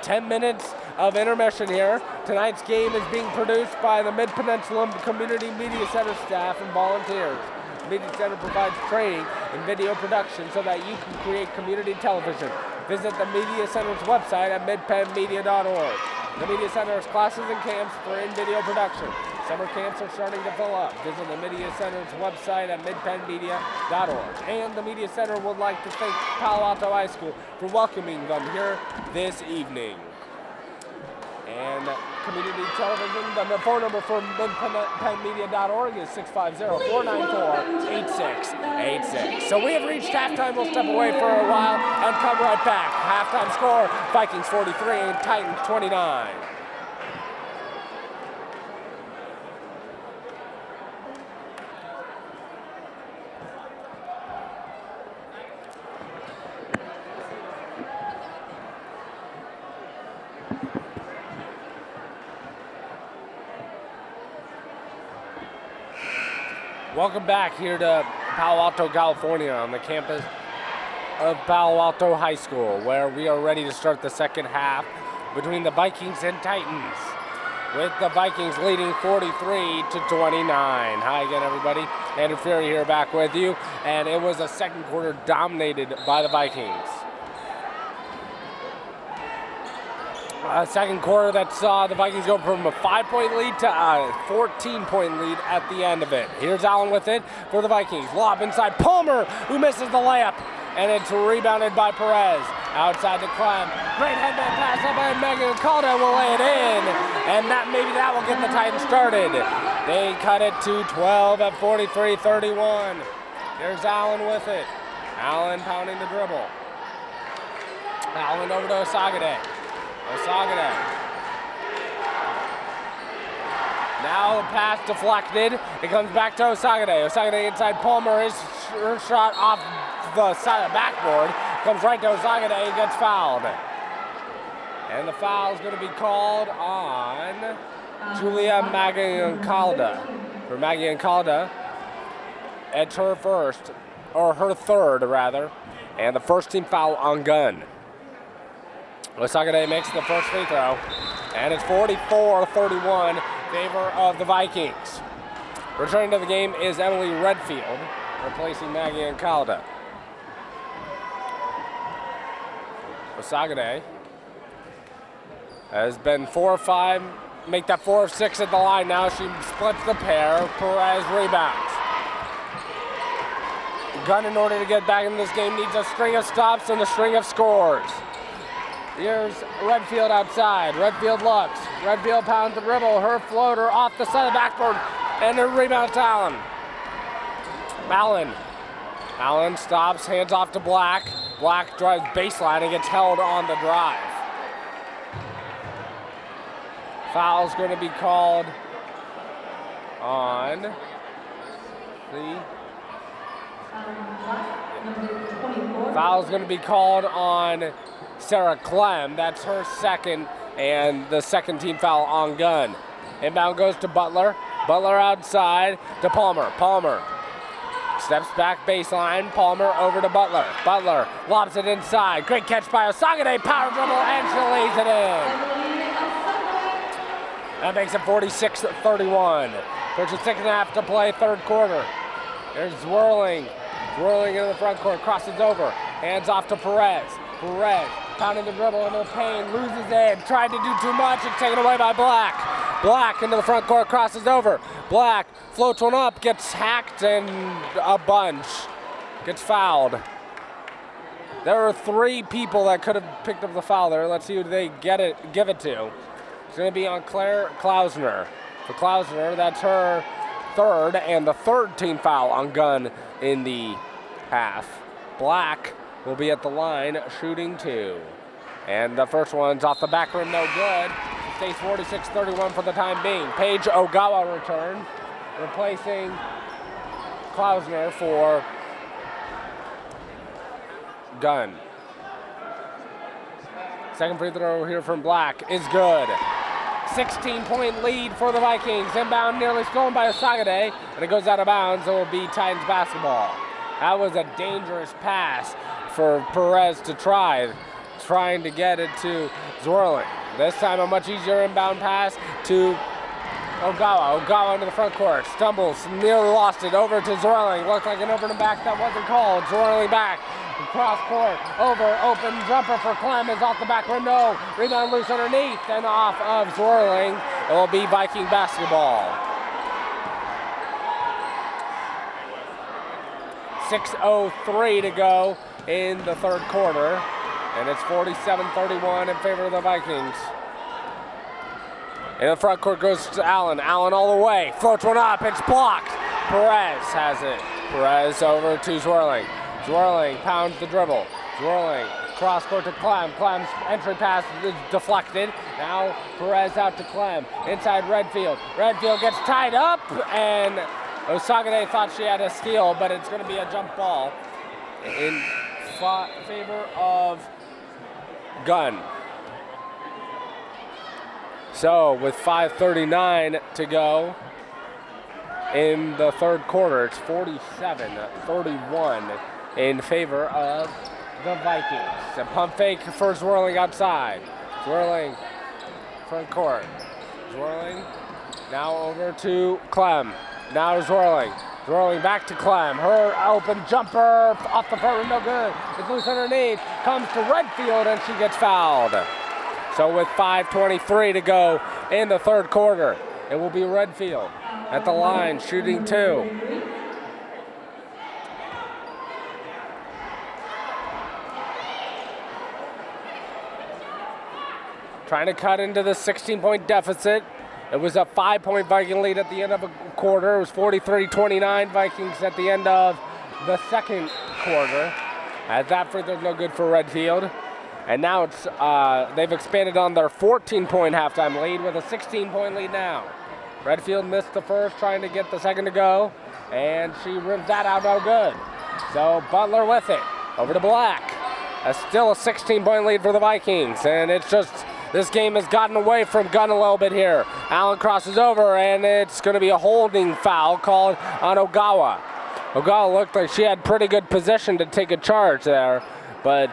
10 minutes of intermission here. Tonight's game is being produced by the Midpeninsula Community Media Center staff and volunteers. The Media Center provides training in video production so that you can create community television. Visit the Media Center's website at midpenmedia.org. The Media Center has classes and camps for in-video production. Summer camps are starting to fill up. Visit the Media Center's website at midpenmedia.org. And the Media Center would like to thank Palo Alto High School for welcoming them here this evening. And community television, the phone number for midpenmedia.org is 650-494-8686. So we have reached halftime. We'll step away for a while and come right back. Halftime score, Vikings 43 and Titans 29. Welcome back here to Palo Alto, California on the campus of Palo Alto High School, where we are ready to start the second half between the Vikings and Titans, with the Vikings leading 43-29. Hi again, everybody. Andrew Fuery here back with you, and it was a second quarter dominated by the Vikings. A second quarter that saw the Vikings go from a 5-point lead to a 14-point lead at the end of it. Here's Allen with it for the Vikings. Lob inside Palmer, who misses the layup, and it's rebounded by Perez. Outside to Clem. Great headband pass up by Megan Calda will lay it in, and maybe that will get the Titans started. They cut it to 12 at 43-31. There's Allen with it. Allen pounding the dribble. Allen over to Osagade. Osagade. Now the pass deflected. It comes back to Osagade. Osagade inside Palmer. His shot off the side of the backboard. Comes right to Osagade. He gets fouled. And the foul is going to be called on Julia Magallancalda. For Magallancalda, it's her first, or her third rather. And the first team foul on Gunn. Osagade makes the first free throw, and it's 44-31 in favor of the Vikings. Returning to the game is Emily Redfield, replacing Magallancalda. Osagade has been 4 of 5, make that 4 of 6 at the line now. She splits the pair. Perez rebounds. Gunn, in order to get back in this game, needs a string of stops and a string of scores. Here's Redfield outside. Redfield looks. Redfield pounds the dribble. Her floater off the side of the backboard. And her rebound to Allen. Allen stops, hands off to Black. Black drives baseline and gets held on the drive. Foul's going to be called on Foul's going to be called on Sarah Clem. That's her second, and the second team foul on Gunn. Inbound goes to Butler. Butler outside to Palmer. Palmer steps back baseline. Palmer over to Butler. Butler lobs it inside. Great catch by Osagade. Power dribble, and she lays it in. That makes it 46-31. 36.5 to play, third quarter. There's Zwirling. Zwirling into the front court, crosses over. Hands off to Perez. Perez pounding the dribble into the paint, loses it. Tried to do too much. It's taken away by Black. Black into the front court, crosses over. Black floats one up, gets hacked, and a bunch. Gets fouled. There were 3 people that could have picked up the foul there. Let's see who they give it to. It's going to be on Claire Klausner. For Klausner, that's her 3rd and the 3rd team foul on Gunn in the half. Black will be at the line shooting 2. And the first one's off the back rim, no good. Stays 46-31 for the time being. Paige Ogawa return, replacing Klausner for Gunn. Second free throw here from Black is good. 16-point lead for the Vikings. Inbound nearly stolen by Osagade, and it goes out of bounds. It will be Titans basketball. That was a dangerous pass for Perez to trying to get it to Zwirling. This time a much easier inbound pass to Ogawa. Ogawa into the front court, stumbles, nearly lost it, over to Zwirling. Looked like an over and back that wasn't called. Zwirling back, cross court, over, open jumper for Clem is off the back rim, no. Rebound loose underneath and off of Zwirling. It will be Viking basketball. 6:03 to go in the 3rd quarter, and it's 47-31 in favor of the Vikings. In the front court goes to Allen. Allen all the way, floats one up, it's blocked. Perez has it. Perez over to Zwirling. Zwirling pounds the dribble. Zwirling cross court to Clem. Clem's entry pass is deflected. Now Perez out to Clem. Inside Redfield. Redfield gets tied up, and Osagade thought she had a steal, but it's going to be a jump ball in favor of Gunn. So with 5:39 to go in the 3rd quarter, it's 47-31 in favor of the Vikings. A pump fake for Zwirling outside. Zwirling front court. Zwirling now over to Clem. Now Zwirling. Zwirling back to Clem. Her open jumper off the front rim, no good. It's loose underneath. Comes to Redfield, and she gets fouled. So with 5:23 to go in the 3rd quarter, it will be Redfield at the line shooting 2. Trying to cut into the 16-point deficit. It was a 5-point Viking lead at the end of a quarter. It was 43-29 Vikings at the end of the 2nd quarter. As that free throw no good for Redfield. And now it's they've expanded on their 14-point halftime lead with a 16-point lead now. Redfield missed the first, trying to get the second to go, and she rims that out no good. So Butler with it, over to Black. Still a 16-point lead for the Vikings, and it's just, this game has gotten away from Gunn a little bit here. Allen crosses over, and it's going to be a holding foul called on Ogawa. Ogawa looked like she had pretty good position to take a charge there, but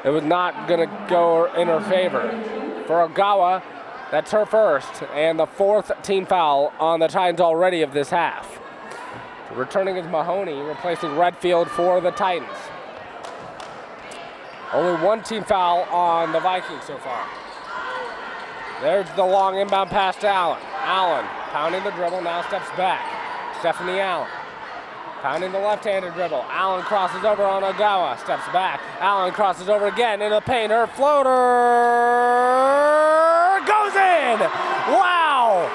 it was not going to go in her favor. For Ogawa, that's her first, and the 4th team foul on the Titans already of this half. Returning is Mahoney, replacing Redfield for the Titans. Only 1 team foul on the Vikings so far. There's the long inbound pass to Allen. Allen pounding the dribble, now steps back. Stephanie Allen pounding the left-handed dribble. Allen crosses over on Ogawa, steps back. Allen crosses over again into the paint. Her floater goes in! Wow!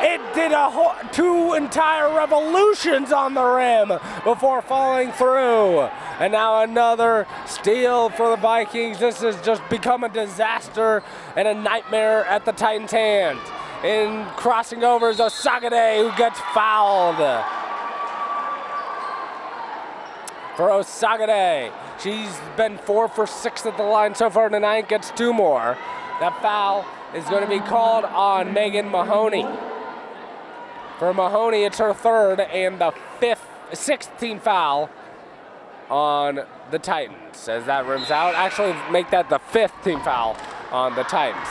It did a whole 2 entire revolutions on the rim before falling through. And now another steal for the Vikings. This has just become a disaster and a nightmare at the Titans' hand. In crossing over is Osagade, who gets fouled. For Osagade, she's been 4 for 6 at the line so far tonight, gets 2 more. That foul is going to be called on Megan Mahoney. For Mahoney, it's her 3rd and the 6th team foul on the Titans. As that rims out, actually make that the 5th team foul on the Titans.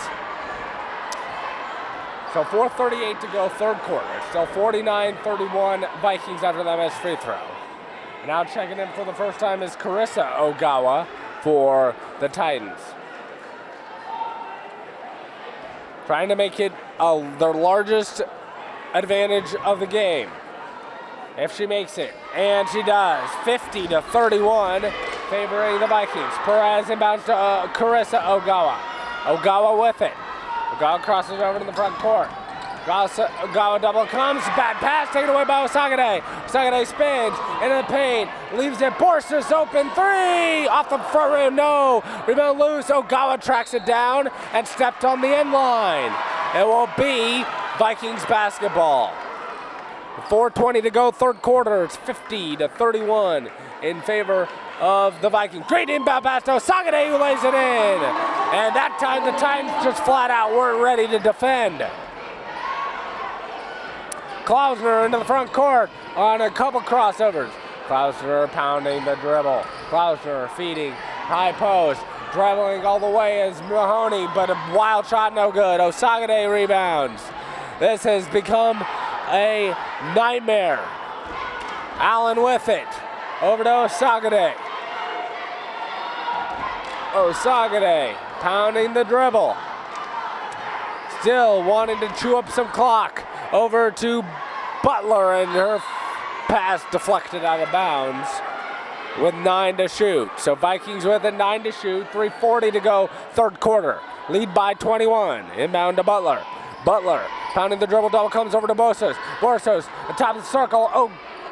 So 4:38 to go, 3rd quarter. Still 49-31 Vikings after that missed free throw. Now checking in for the first time is Carissa Ogawa for the Titans. trying to make it their largest advantage of the game. If she makes it, and she does, 50-31, favoring the Vikings. Perez inbounds to Carissa Ogawa. Ogawa with it. Ogawa crosses over to the front court. Ogawa double comes, bad pass taken away by Osagade. Osagade spins into the paint, leaves it. Borsos open three, off the front rim, no. Rebound loose. Ogawa tracks it down and stepped on the end line. It will be Vikings basketball. 4:20 to go, third quarter. It's 50-31 in favor of the Vikings. Great inbound pass to Osagade, who lays it in. And that time the Titans just flat out weren't ready to defend. Klausner into the front court on a couple crossovers. Klausner pounding the dribble. Klausner feeding high post. Dribbling all the way as Mahoney, but a wild shot no good. Osagade rebounds. This has become a nightmare. Allen with it. Over to Osagade. Osagade pounding the dribble. Still wanting to chew up some clock. Over to Butler, and her pass deflected out of bounds with 9 to shoot. So Vikings with it, 9 to shoot, 3:40 to go, third quarter. Lead by 21. Inbound to Butler. Butler pounding the dribble, double comes over to Borsos. Borsos, the top of the circle.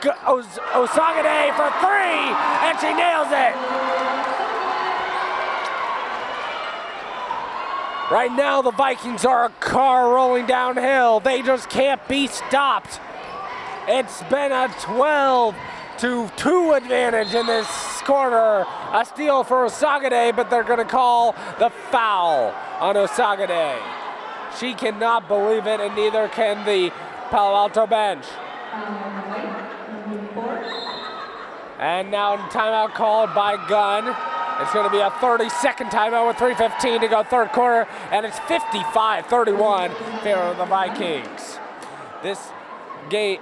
Osagade for three, and she nails it. Right now, the Vikings are a car rolling downhill. They just can't be stopped. It's been a 12-2 advantage in this quarter. A steal for Osagade, but they're going to call the foul on Osagade. She cannot believe it, and neither can the Palo Alto bench. And now timeout called by Gunn. It's going to be a 30-second timeout with 3:15 to go, third quarter, and it's 55-31 in favor of the Vikings.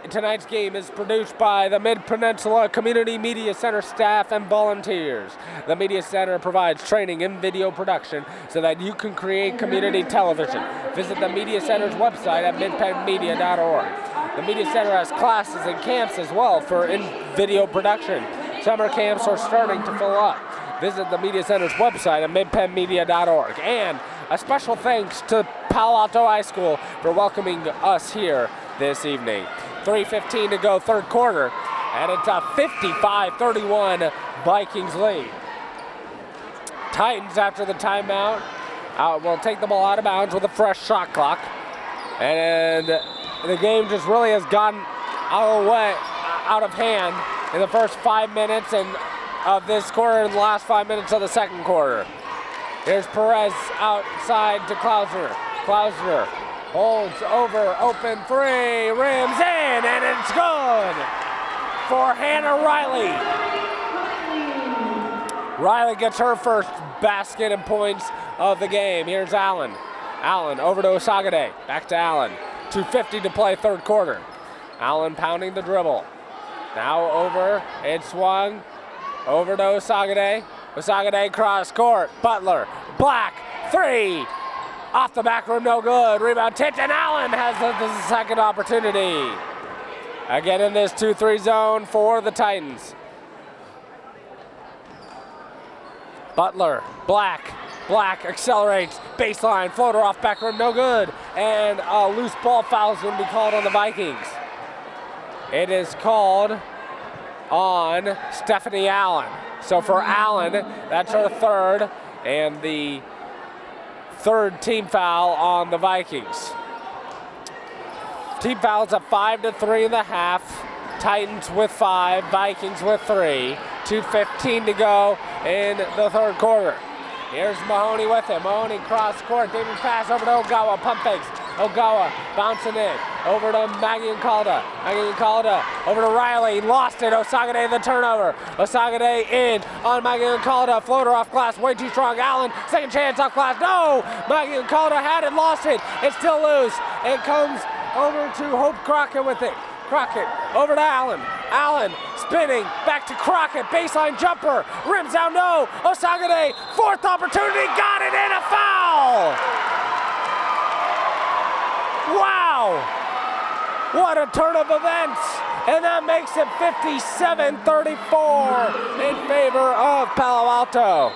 Tonight's game is produced by the Midpeninsula Community Media Center staff and volunteers. The Media Center provides training in video production so that you can create community television. Visit the Media Center's website at midpenmedia.org. The Media Center has classes and camps as well for in-video production. Summer camps are starting to fill up. Visit the Media Center's website at midpenmedia.org. And a special thanks to Palo Alto High School for welcoming us here this evening. 3:15 to go, third quarter, and it's a 55-31 Vikings lead. Titans, after the timeout, will take the ball out of bounds with a fresh shot clock. And the game just really has gotten out of hand in the first 5 minutes of this quarter and the last 5 minutes of the second quarter. Here's Perez outside to Klausner. Klausner holds over, open three, rims in, and it's good for Hannah Riley. Riley gets her first basket and points of the game. Here's Allen. Allen over to Osagade. Back to Allen. 2:50 to play, third quarter. Allen pounding the dribble. Now over, it swung over to Osagade. Osagade cross court. Butler, Black, three. Off the back rim, no good. Rebound tipped, and Allen has the second opportunity. Again in this 2-3 zone for the Titans. Butler, Black accelerates, baseline, floater off back rim, no good. And a loose ball foul is going to be called on the Vikings. It is called on Stephanie Allen. So for Allen, that's her third, and the third team foul on the Vikings. Team fouls at 5 to 3.5. Titans with 5, Vikings with 3. 2:15 to go in the third quarter. Here's Mahoney with it. Mahoney cross court. Davis pass over to Ogawa. Pump fakes. Ogawa bouncing in. Over to Maggie and Calda. Over to Riley. Lost it. Osagade the turnover. Osagade in on Maggie and Calda. Floater off glass. Way too strong. Allen. Second chance off glass. No! Maggie and Calda had it. Lost it. It's still loose. It comes over to Hope Crockett with it. Crockett over to Allen. Allen spinning back to Crockett. Baseline jumper. Rims out. No. Osagade. Fourth opportunity. Got it in. A foul. What a turn of events! And that makes it 57-34 in favor of Palo Alto.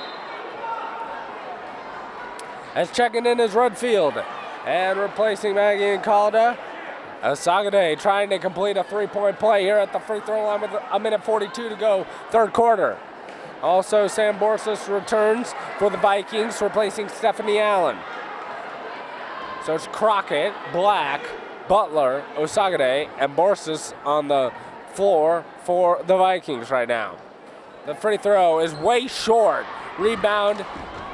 As checking in is Redfield. And replacing Maggie and Calda, Osagade trying to complete a three-point play here at the free throw line with a minute 42 to go, third quarter. Also, Sam Borsis returns for the Vikings, replacing Stephanie Allen. So it's Crockett, Black, Butler, Osagade, and Borsis on the floor for the Vikings right now. The free throw is way short. Rebound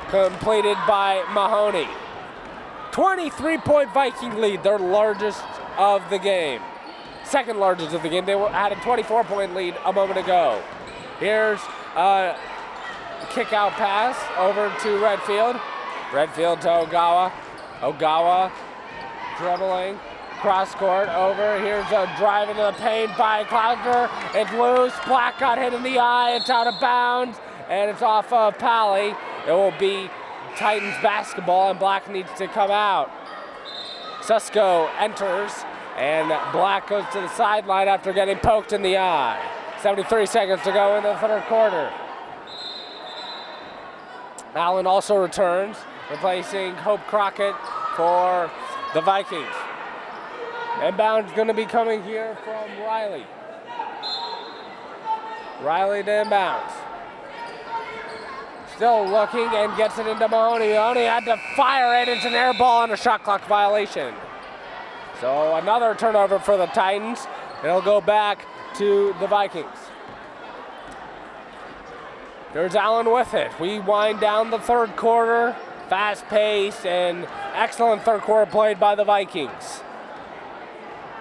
completed by Mahoney. 23-point Viking lead, their largest of the game. Second largest of the game. They had a 24-point lead a moment ago. Here's a kick-out pass over to Redfield. Redfield to Ogawa. Ogawa dribbling. Cross-court over. Here's a drive into the paint by Cloudner. It's loose. Black got hit in the eye. It's out of bounds. And it's off of Paly. It will be Titans basketball, and Black needs to come out. Susko enters, and Black goes to the sideline after getting poked in the eye. 73 seconds to go in the third quarter. Allen also returns, replacing Hope Crockett for the Vikings. Inbound's going to be coming here from Riley. Riley to inbounds. Still looking and gets it into Mahoney. Mahoney had to fire it. It's an air ball and a shot clock violation. So another turnover for the Titans. It'll go back to the Vikings. There's Allen with it. We wind down the third quarter. Fast pace and excellent third quarter played by the Vikings.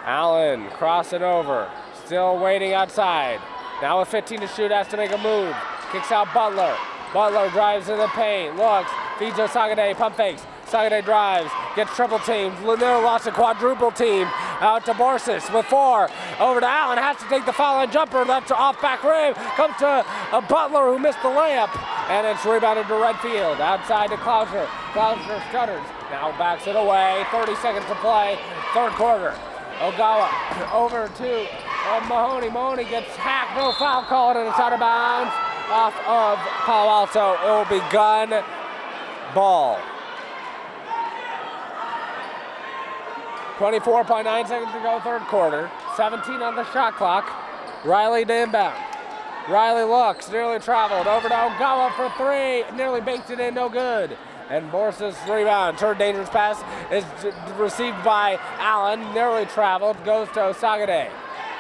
Allen cross it over. Still waiting outside. Now with 15 to shoot, has to make a move. Kicks out Butler. Butler drives in the paint, looks, feeds Osagade, pump fakes. Osagade drives, gets triple teamed. Lanier lost a quadruple team. Out to Borsis with 4. Over to Allen, has to take the foul line jumper. That's off back rim. Comes to a Butler who missed the layup. And it's rebounded to Redfield. Outside to Klausner. Klausner stutters. Now backs it away. 30 seconds to play. Third quarter. Ogawa over to Mahoney. Mahoney gets hacked. No foul called, and it's out of bounds. Off of Palo Alto. It will be Gunn ball. 24.9 seconds to go, third quarter. 17 on the shot clock. Riley to inbound. Riley looks, nearly traveled. Over to Ogawa for 3. Nearly banked it in, no good. And Borsis rebound. Third dangerous pass is received by Allen. Nearly traveled, goes to Osagade.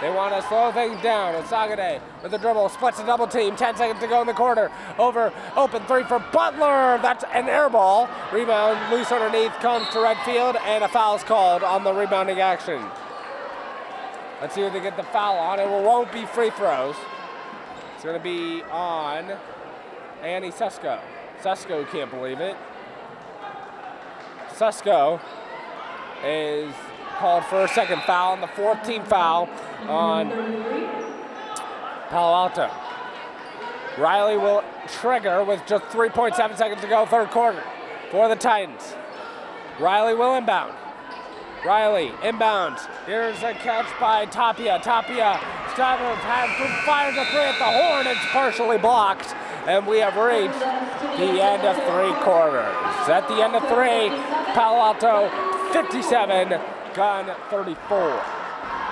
They want to slow things down. Osagade with the dribble, splits a double team. 10 seconds to go in the quarter. Over, open 3 for Butler. That's an air ball. Rebound, loose underneath, comes to Redfield, and a foul is called on the rebounding action. Let's see if they get the foul on. It won't be free throws. It's going to be on Annie Susko. Susko can't believe it. Susko is called for a second foul, and the 4th team foul on Palo Alto. Riley will trigger with just 3.7 seconds to go, third quarter for the Titans. Riley will inbound. Riley inbounds. Here's a catch by Tapia. Tapia fires a 3 at the horn. It's partially blocked, and we have reached the end of 3 quarters. At the end of 3, Palo Alto 57, Gunn 34.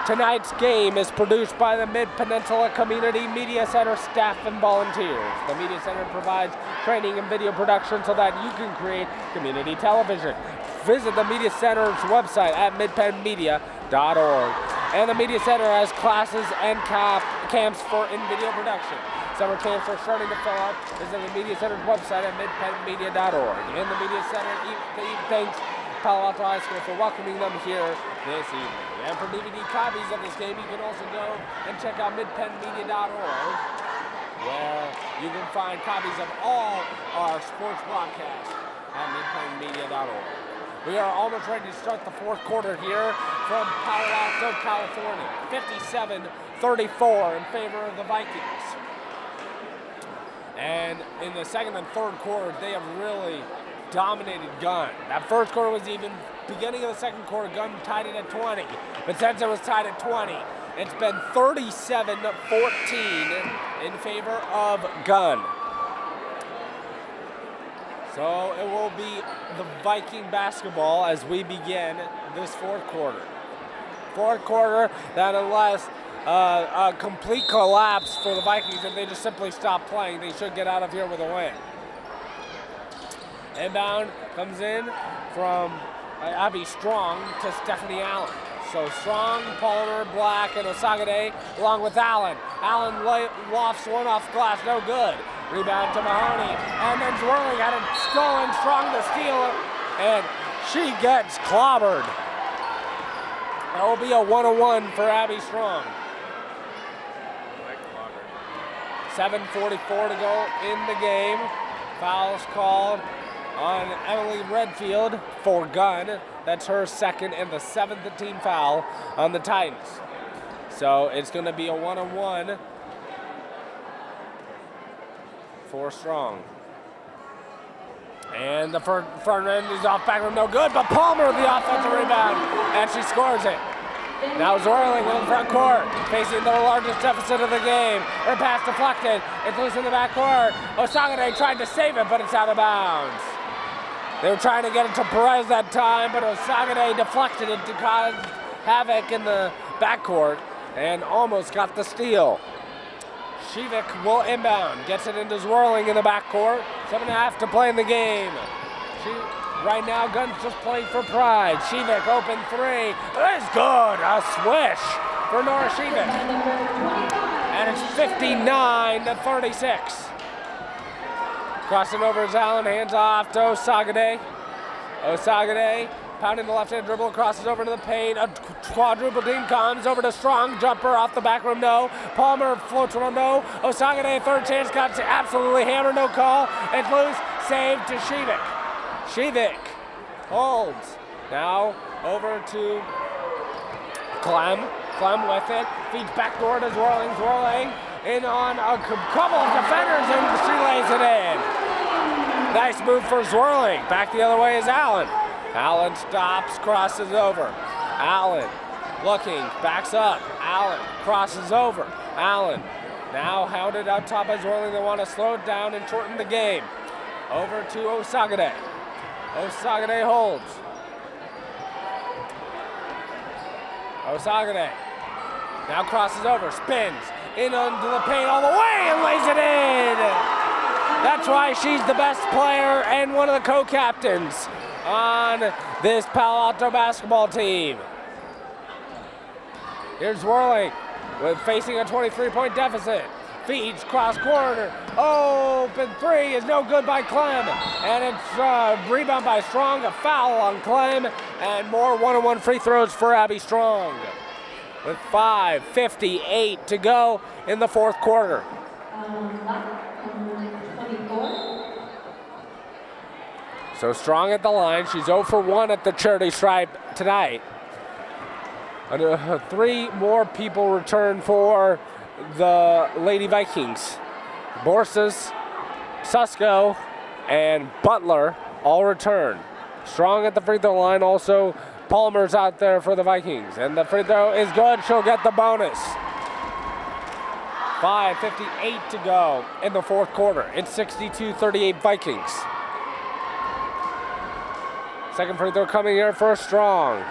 Tonight's game is produced by the Midpeninsula Community Media Center staff and volunteers. The Media Center provides training and video production so that you can create community television. Visit the Media Center's website at midpenmedia.org. And the Media Center has classes and camps for in-video production. Summer camps are starting to fill up. Visit the Media Center's website at midpenmedia.org. And the Media Center thanks Palo Alto High School for welcoming them here this evening. And for DVD copies of this game, you can also go and check out midpenmedia.org, where you can find copies of all our sports broadcasts at midpenmedia.org. We are almost ready to start the 4th quarter here from Palo Alto, California. 57-34 in favor of the Vikings. And in the second and third quarter, they have really dominated Gunn. That first quarter was even. Beginning of the second quarter, Gunn tied it at 20. But since it was tied at 20, it's been 37-14 in favor of Gunn. So it will be the Viking basketball as we begin this fourth quarter. Fourth quarter, that unless a complete collapse for the Vikings, if they just simply stop playing, they should get out of here with a win. Inbound comes in from Abby Strong to Stephanie Allen. So Strong, Palmer, Black, and Osagade along with Allen. Allen lofts one off glass, no good. Rebound to Mahoney, and then Zwirling had it stolen. Strong to steal it, and she gets clobbered. That will be a 1-on-1 for Abby Strong. 7:44 to go in the game. Fouls called on Emily Redfield for Gunn. That's her second and the 7th team foul on the Titans. So it's going to be a 1-on-1 for Strong. And the front end is off back room, no good, but Palmer the offensive rebound, and she scores it. Now Zwirling in the front court, facing the largest deficit of the game. Her pass deflected, it's loose in the back court. Osagade tried to save it, but it's out of bounds. They were trying to get it to Perez that time, but Osagade deflected it to cause havoc in the backcourt and almost got the steal. Shivik will inbound, gets it into Zwirling in the backcourt. 7.5 to play in the game. Right now, Gunn's just playing for pride. Shivik open three. That is good. A swish for Nora Shivik. And it's 59-36. Crossing over is Allen, hands off to Osagade. Osagade pounding the left-hand dribble, crosses over to the paint. A quadruple team comes over to Strong, jumper off the back rim, no. Palmer floats one, no. Osagade, third chance, got absolutely hammered, no call. It's loose, saved to Shivik. Shivik holds. Now over to Clem. Clem with it, feeds backdoor to Zwirling. Zwirling in on a couple of defenders, and she lays it in. Nice move for Zwirling. Back the other way is Allen. Allen stops, crosses over. Allen looking, backs up. Allen crosses over. Allen now hounded out top by Zwirling. They want to slow it down and shorten the game. Over to Osagade. Osagade holds. Osagade now crosses over, spins in onto the paint all the way and lays it in. That's why she's the best player and one of the co-captains on this Palo Alto basketball team. Here's Zwirling with facing a 23-point deficit. Feeds cross corner. Open three is no good by Clem. And it's a rebound by Strong. A foul on Clem. And more one-on-one free throws for Abby Strong. With 5:58 to go in the fourth quarter. So Strong at the line. She's 0 for 1 at the charity stripe tonight. Three more people return for the Lady Vikings. Borsas, Susko, and Butler all return. Strong at the free throw line. Also, Palmer's out there for the Vikings. And the free throw is good. She'll get the bonus. 5:58 to go in the fourth quarter. It's 62-38 Vikings. Second free throw coming here for Strong.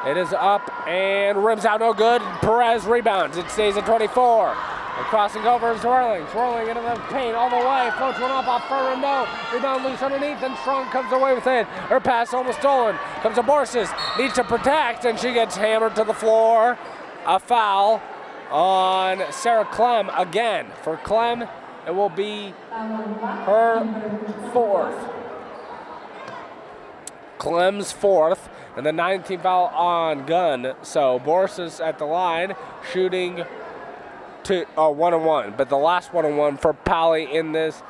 It is up and rims out, no good. Perez rebounds. It stays at 24. And crossing over, Zwirling into the paint all the way. Floats one up off her rim, no. Rebound loose underneath, and Strong comes away with it. Her pass almost stolen. Comes to Borsas, needs to protect, and she gets hammered to the floor. A foul on Sarah Clem again. For Clem, it will be her fourth. Clem's fourth, and the 19th foul on Gunn. So Borsas at the line, shooting to 1-on-1, but the last 1-on-1 for Paly in this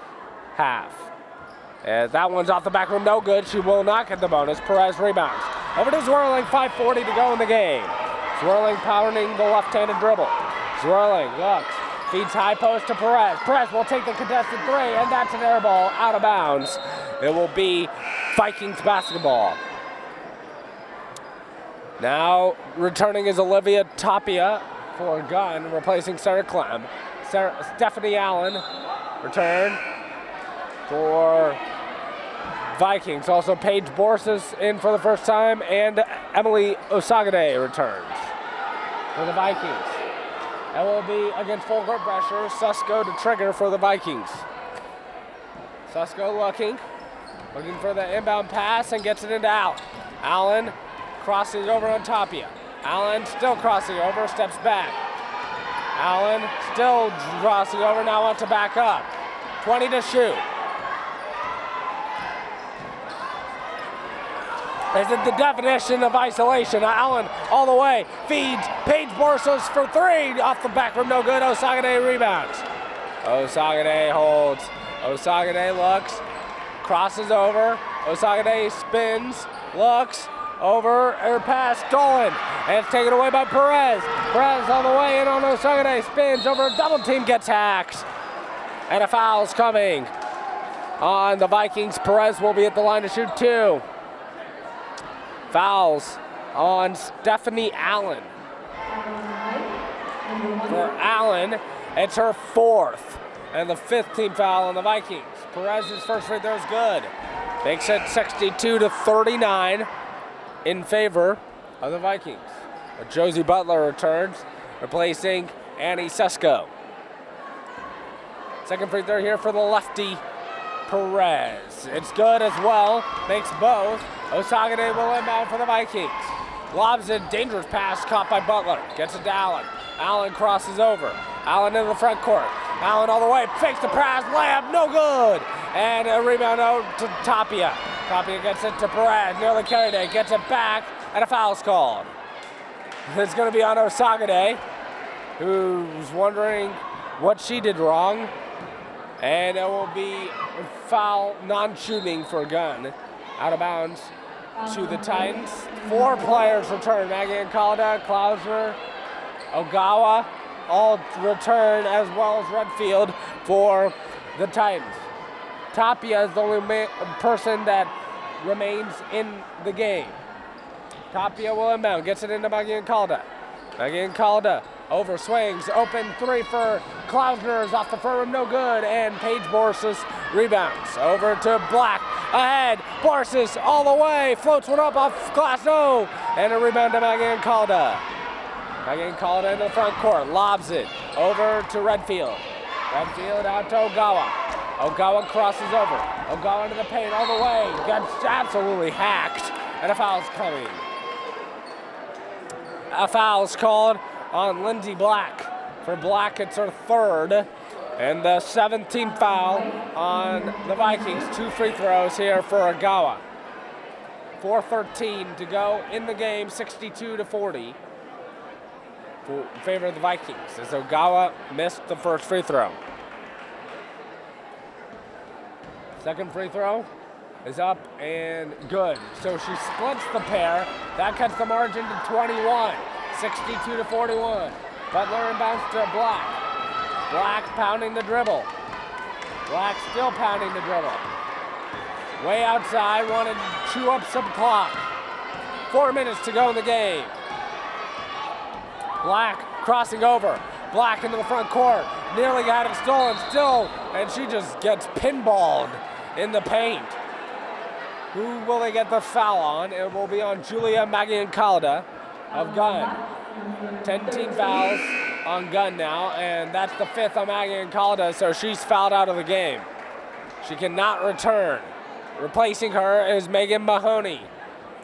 half. And that one's off the back rim, no good. She will not get the bonus. Perez rebounds. Over to Zwirling, 5:40 to go in the game. Zwirling pounding the left-handed dribble. Zwirling looks, feeds high post to Perez. Perez will take the contested three, and that's an air ball out of bounds. It will be Vikings basketball. Now returning is Olivia Tapia for Gunn, replacing Sarah Clem. Stephanie Allen return for Vikings. Also Paige Borsis in for the first time, and Emily Osagade returns for the Vikings. That will be against full court pressure. Susko to trigger for the Vikings. Susko looking for the inbound pass and gets it into Allen. Allen crossing over on Tapia. Allen still crossing over, steps back. Allen still crossing over, now wants to back up. 20 to shoot. This is the definition of isolation. Allen all the way, feeds Paige Borsos for three. Off the back rim, no good. Osagade rebounds. Osagade holds. Osagade looks, crosses over. Osagade spins, looks, over, her pass stolen. And it's taken away by Perez. Perez all the way in on Osagade, spins over, double team, gets hacked. And a foul's coming on the Vikings. Perez will be at the line to shoot two. Fouls on Stephanie Allen. For Allen, it's her fourth and the fifth team foul on the Vikings. Perez's first free throw is good. Makes it 62-39 in favor of the Vikings. Josie Butler returns, replacing Annie Sesko. Second free throw here for the lefty, Perez. It's good as well, makes both. Osagade will inbound for the Vikings. Lobs a dangerous pass caught by Butler. Gets it to Allen. Allen crosses over. Allen in the front court. Allen all the way, fakes the pass, layup, no good. And a rebound out to Tapia. Tapia gets it to Perez, nearly carried it, gets it back, and a foul's called. It's going to be on Osagade, who's wondering what she did wrong. And it will be foul, non-shooting for Gunn. Out of bounds to the Titans. Four players return. Maggie Calda, Klausner, Ogawa, all return, as well as Redfield for the Titans. Tapia is the only person that remains in the game. Tapia will inbound, gets it into Maggie Calda. Maggie Calda over swings, open three for Klausner is off the front rim, no good, and Paige Borsis rebounds. Over to Black, ahead, Borsis all the way, floats one up off glass, no, and a rebound to Maggie Calda. Maggie Calda in the front court, lobs it over to Redfield. Redfield out to Ogawa. Ogawa crosses over. Ogawa into the paint all the way, gets absolutely hacked, and a foul's coming. A foul's called on Lindsay Black. For Black, it's her third, and the 7th team foul on the Vikings. Two free throws here for Ogawa. 4:13 to go in the game, 62-40 in favor of the Vikings, as Ogawa missed the first free throw. Second free throw is up and good. So she splits the pair. That cuts the margin to 21, 62-41. Butler inbounds to Black. Black pounding the dribble. Black still pounding the dribble. Way outside, wanted to chew up some clock. 4 minutes to go in the game. Black crossing over. Black into the front court. Nearly got it stolen still, and she just gets pinballed in the paint. Who will they get the foul on? It will be on Julia Maggie-Calda of Gunn. 10 team fouls on Gunn now, and that's the 5th on Maggie-Calda, so she's fouled out of the game. She cannot return. Replacing her is Megan Mahoney.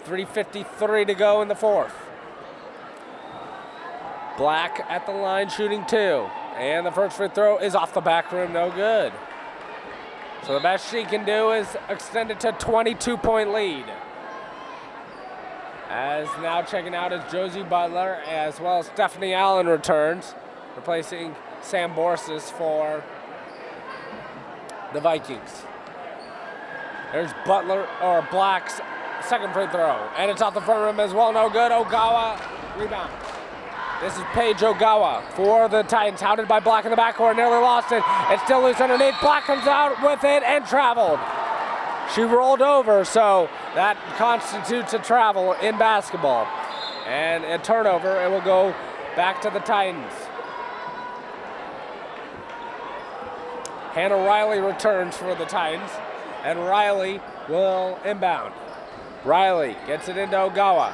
3:53 to go in the fourth. Black at the line shooting two, and the first free throw is off the back rim, no good. So the best she can do is extend it to 22-point lead. As now checking out is Josie Butler, as well as Stephanie Allen returns, replacing Sam Borsis for the Vikings. There's Butler, or Black's second free throw, and it's off the front rim as well, no good. Ogawa rebound. This is Paige Ogawa for the Titans, hounded by Black in the backcourt, nearly lost it. It's still loose underneath. Black comes out with it and traveled. She rolled over, so that constitutes a travel in basketball. And a turnover, it will go back to the Titans. Hannah Riley returns for the Titans, and Riley will inbound. Riley gets it into Ogawa.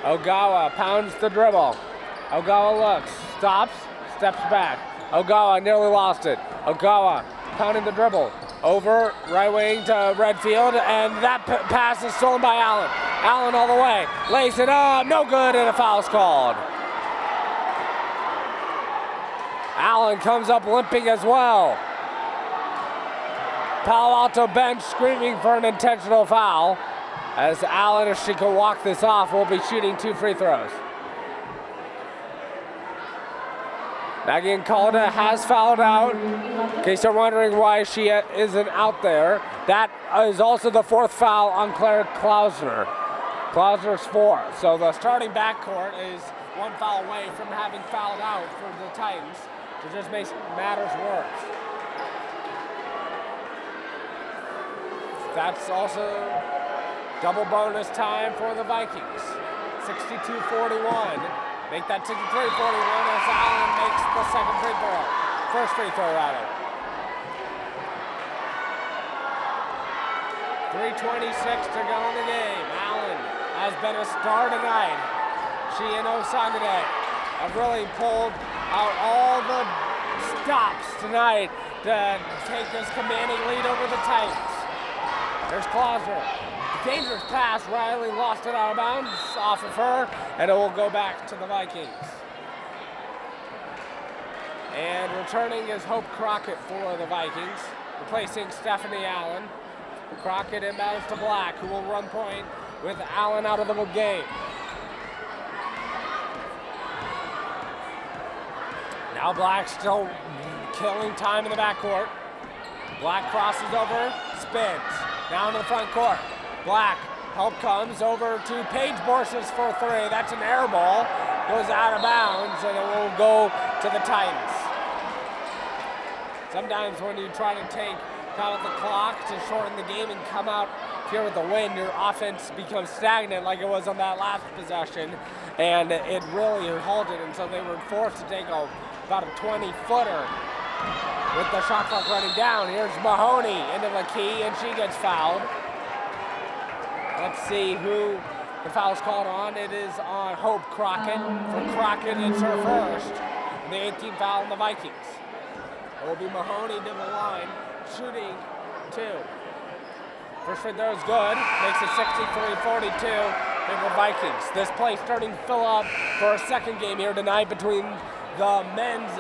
Ogawa pounds the dribble. Ogawa looks, stops, steps back. Ogawa nearly lost it. Ogawa pounding the dribble. Over, right wing to Redfield, and that pass is stolen by Allen. Allen all the way, lays it up, no good, and a foul's called. Allen comes up limping as well. Palo Alto bench screaming for an intentional foul, as Allen, if she can walk this off, will be shooting 2 free throws. Maggie Calda has fouled out. In case you're wondering why she isn't out there, that is also the 4th foul on Claire Klausner. Klausner's 4th. So the starting backcourt is 1 foul away from having fouled out for the Titans. It just makes matters worse. That's also double bonus time for the Vikings. 62-41. Make that 63-41 as Allen makes the second free throw. First free throw, rather. 3:26 to go in the game. Allen has been a star tonight. She and Osagade have really pulled out all the stops tonight to take this commanding lead over the Titans. There's Klausner. Dangerous pass. Riley lost it out of bounds off of her, and it will go back to the Vikings. And returning is Hope Crockett for the Vikings, replacing Stephanie Allen. Crockett inbounds to Black, who will run point with Allen out of the game. Now Black still killing time in the backcourt. Black crosses over, spins. Now into the front court. Black, help comes over to Paige Borses for 3. That's an air ball. Goes out of bounds, and it will go to the Titans. Sometimes when you try to take out the clock to shorten the game and come out here with the win, your offense becomes stagnant like it was on that last possession, and it really halted, and so they were forced to take about a 20-footer with the shot clock running down. Here's Mahoney into the key, and she gets fouled. Let's see who the foul's called on. It is on Hope Crockett. For Crockett, it's her first. The 18th foul on the Vikings. It will be Mahoney to the line, shooting 2. First free throw is good. Makes it 63-42 for the Vikings. This play starting to fill up for a second game here tonight between the men's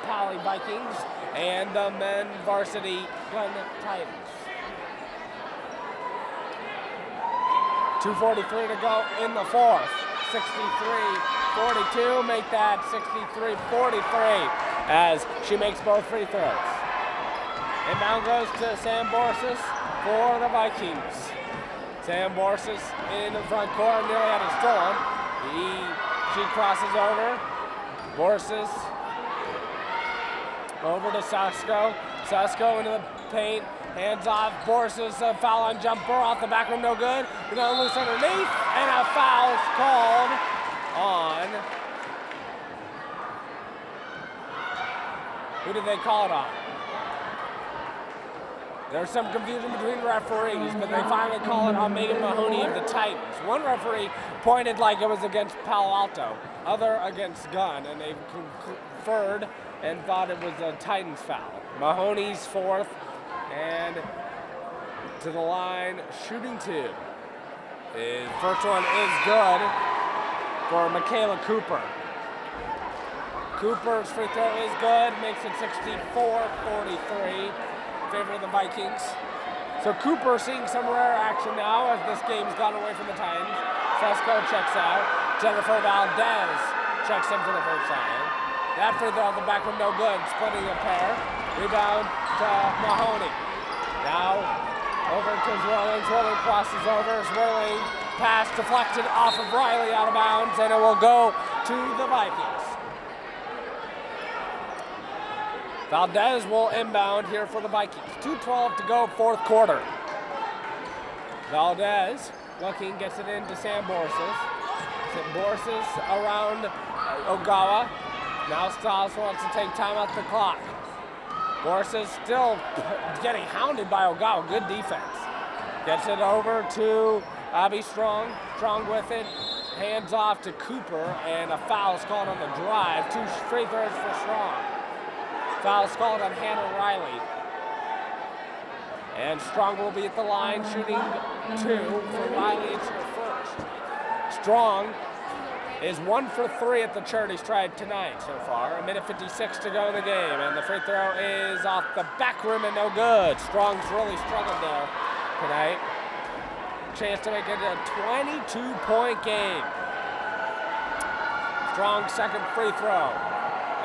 Paly Vikings and the men varsity Gunn Titans. 2:43 to go in the 4th. 63-42, make that 63-43 as she makes both free throws. Inbound goes to Sam Borses for the Vikings. Sam Borses in the front court, nearly had it stolen. She crosses over. Borses over to Sasko. Sasko into the paint. Hands off, Borses, a foul on jumper off the back rim, no good. We're going to loose underneath, and a foul's called on. Who did they call it on? There's some confusion between referees, but they finally call it on Megan Mahoney of the Titans. One referee pointed like it was against Palo Alto, other against Gunn, and they conferred and thought it was a Titans foul. Mahoney's 4th. And to the line, shooting 2. His first one is good for Michaela Cooper. Cooper's free throw is good, makes it 64-43 in favor of the Vikings. So Cooper seeing some rare action now as this game's gone away from the Titans. Sasko checks out. Jennifer Valdez checks in for the first time. That free throw off the back rim, no good, splitting a pair. Rebound to Mahoney. Now over to Zwirling. Zwirling crosses over. Zwirling pass deflected off of Riley out of bounds, and it will go to the Vikings. Valdez will inbound here for the Vikings. 2:12 to go, 4th quarter. Valdez looking, gets it into Sam Borses. Borses around Ogawa. Now Stiles wants to take time off the clock. Borses still getting hounded by Ogawa. Good defense. Gets it over to Abby Strong. Strong with it. Hands off to Cooper, and a foul is called on the drive. 2 free throws for Strong. Foul is called on Hannah Riley. And Strong will be at the line shooting 2 for Riley. It's her first. Strong is 1 for 3 at the charity stride tonight so far. 1:56 to go in the game, and the free throw is off the back rim and no good. Strong's really struggled there tonight. Chance to make it a 22-point game. Strong's second free throw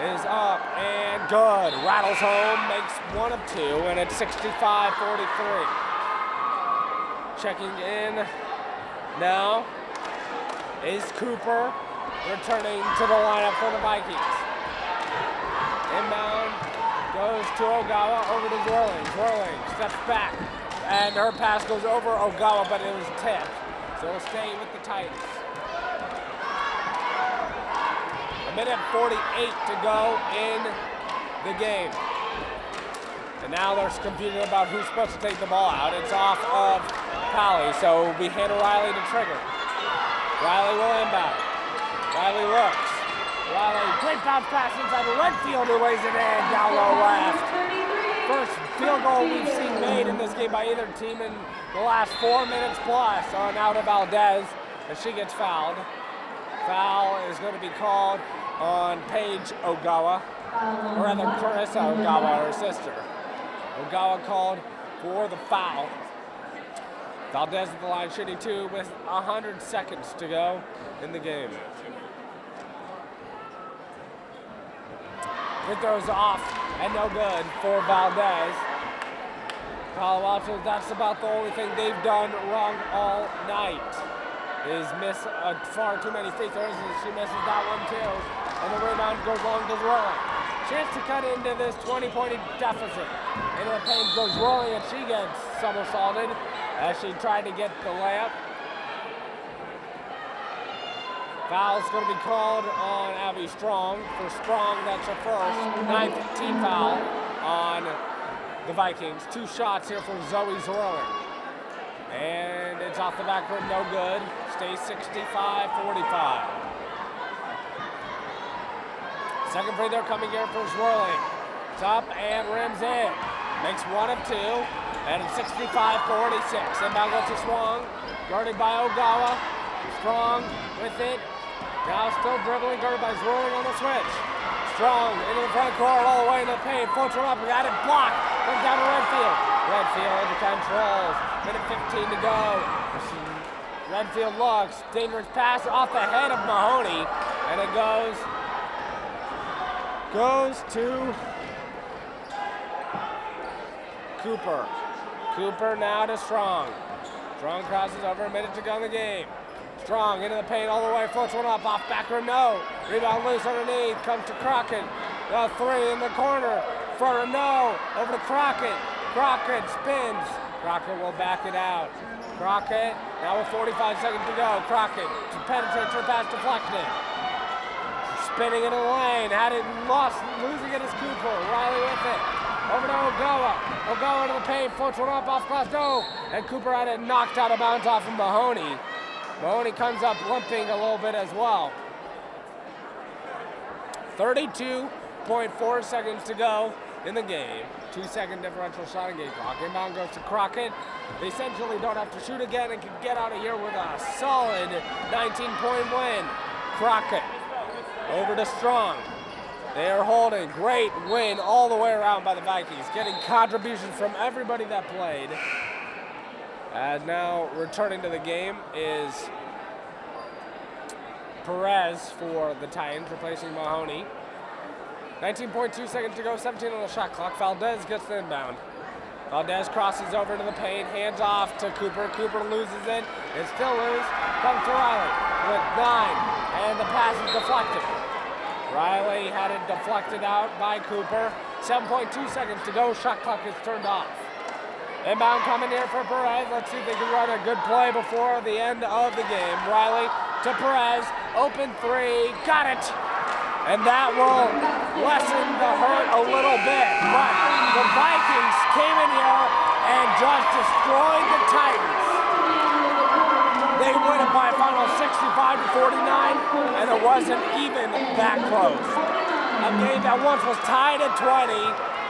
is up and good. Rattles home, makes 1 of 2, and it's 65-43. Checking in now is Cooper, returning to the lineup for the Vikings. Inbound goes to Ogawa, over to Zwirling. Zwirling steps back, and her pass goes over Ogawa, but it was tipped. So it'll stay with the Titans. 1:48 to go in the game. And now there's confusion about who's supposed to take the ball out. It's off of Paly, so it'll be Hannah Riley to trigger. Riley will inbound. Riley looks. Riley, great bounce pass inside the Redfield, who lays it in down low left. First field goal we've seen made in this game by either team in the last 4 minutes plus on out of Valdez as she gets fouled. Foul is going to be called on Paige Ogawa, or rather Carissa Ogawa, her sister. Ogawa called for the foul. Valdez at the line shooting 2 with 100 seconds to go in the game. Free throws off and no good for Valdez. Palo Alto, that's about the only thing they've done wrong all night, is miss far too many free throws, and she misses that one too. And the rebound goes long to Zwirling. Chance to cut into this 20-point deficit. Into the paint goes Zwirling, and she gets somersaulted as she tried to get the layup. Foul's going to be called on Abby Strong. For Strong, that's her first 9th team foul on the Vikings. 2 shots here for Zoe Zwirling. And it's off the back rim, no good. Stays 65-45. Second free throw coming here for Zwirling. It's up and rims in. Makes 1 of 2. And it's 65-46. Inbound goes to Strong. Guarded by Ogawa. Strong with it. Now still dribbling, guarded by Zwirling on the switch. Strong into the front court, all the way in the paint. Floats one up, got it blocked. Comes down to Redfield. Redfield controls. 1:15 to go. Redfield looks. Dangerous pass off the head of Mahoney. And it goes to Cooper. Cooper now to Strong. Strong crosses over, a minute to go in the game. Strong into the paint all the way, floats one up, off back rim, no. Rebound loose underneath, comes to Crockett. 3 in the corner, for a no, over to Crockett. Crockett spins. Crockett will back it out. Crockett, now with 45 seconds to go. Crockett penetrates her pass deflected. Spinning into the lane, had it lost, losing it is Cooper. Riley with it. Over to Ogawa. Ogawa into the paint, floats one up, off glass, no. And Cooper had it knocked out of bounds off of Mahoney. Mahoney comes up limping a little bit as well. 32.4 seconds to go in the game. 2-second differential shot and game clock. Inbound goes to Crockett. They essentially don't have to shoot again and can get out of here with a solid 19-point win. Crockett over to Strong. They are holding. Great win all the way around by the Vikings, getting contributions from everybody that played. And now returning to the game is Perez for the Titans, replacing Mahoney. 19.2 seconds to go, 17 on the shot clock. Valdez gets the inbound. Valdez crosses over to the paint, hands off to Cooper. Cooper loses it. It's still loose. Comes to Riley with 9, and the pass is deflected. Riley had it deflected out by Cooper. 7.2 seconds to go. Shot clock is turned off. Inbound coming here for Perez. Let's see if they can run a good play before the end of the game. Riley to Perez, open three, got it. And that will lessen the hurt a little bit. But the Vikings came in here and just destroyed the Titans. They win it by a final 65-49, and it wasn't even that close. A game that once was tied at 20,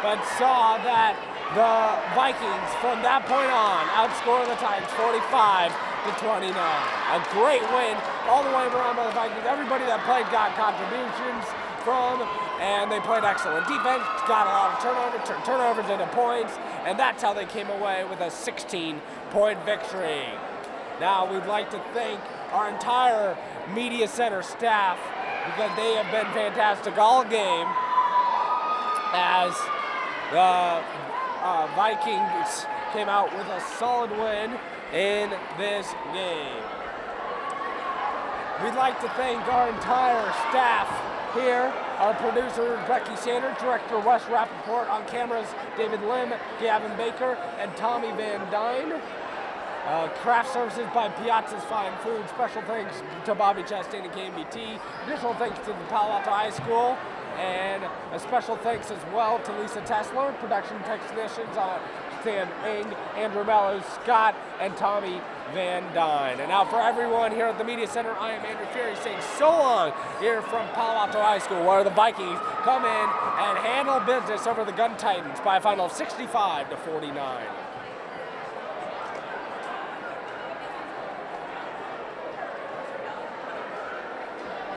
but saw that the Vikings, from that point on, outscored the Titans 45-29. A great win all the way around by the Vikings. Everybody that played got contributions from, and they played excellent defense, got a lot of turnovers into points, and that's how they came away with a 16-point victory. Now, we'd like to thank our entire media center staff because they have been fantastic all game as the Vikings came out with a solid win in this game. We'd like to thank our entire staff here, our producer Becky, director Wes Rapaport, on cameras David Lim, Gavin Baker, and Tommy Van Duyne. Craft services by Piazza's Fine Food. Special thanks to Bobby Chastain and KMVT. Additional thanks to the Palo Alto High School. And a special thanks as well to Lisa Tesler, production technicians on Sam Ing, Andrew Mellows, Scott, and Tommy Van Duyne. And now for everyone here at the Media Center, I am Andrew Fuery saying so long here from Palo Alto High School, where the Vikings come in and handle business over the Gunn Titans by a final of 65-49.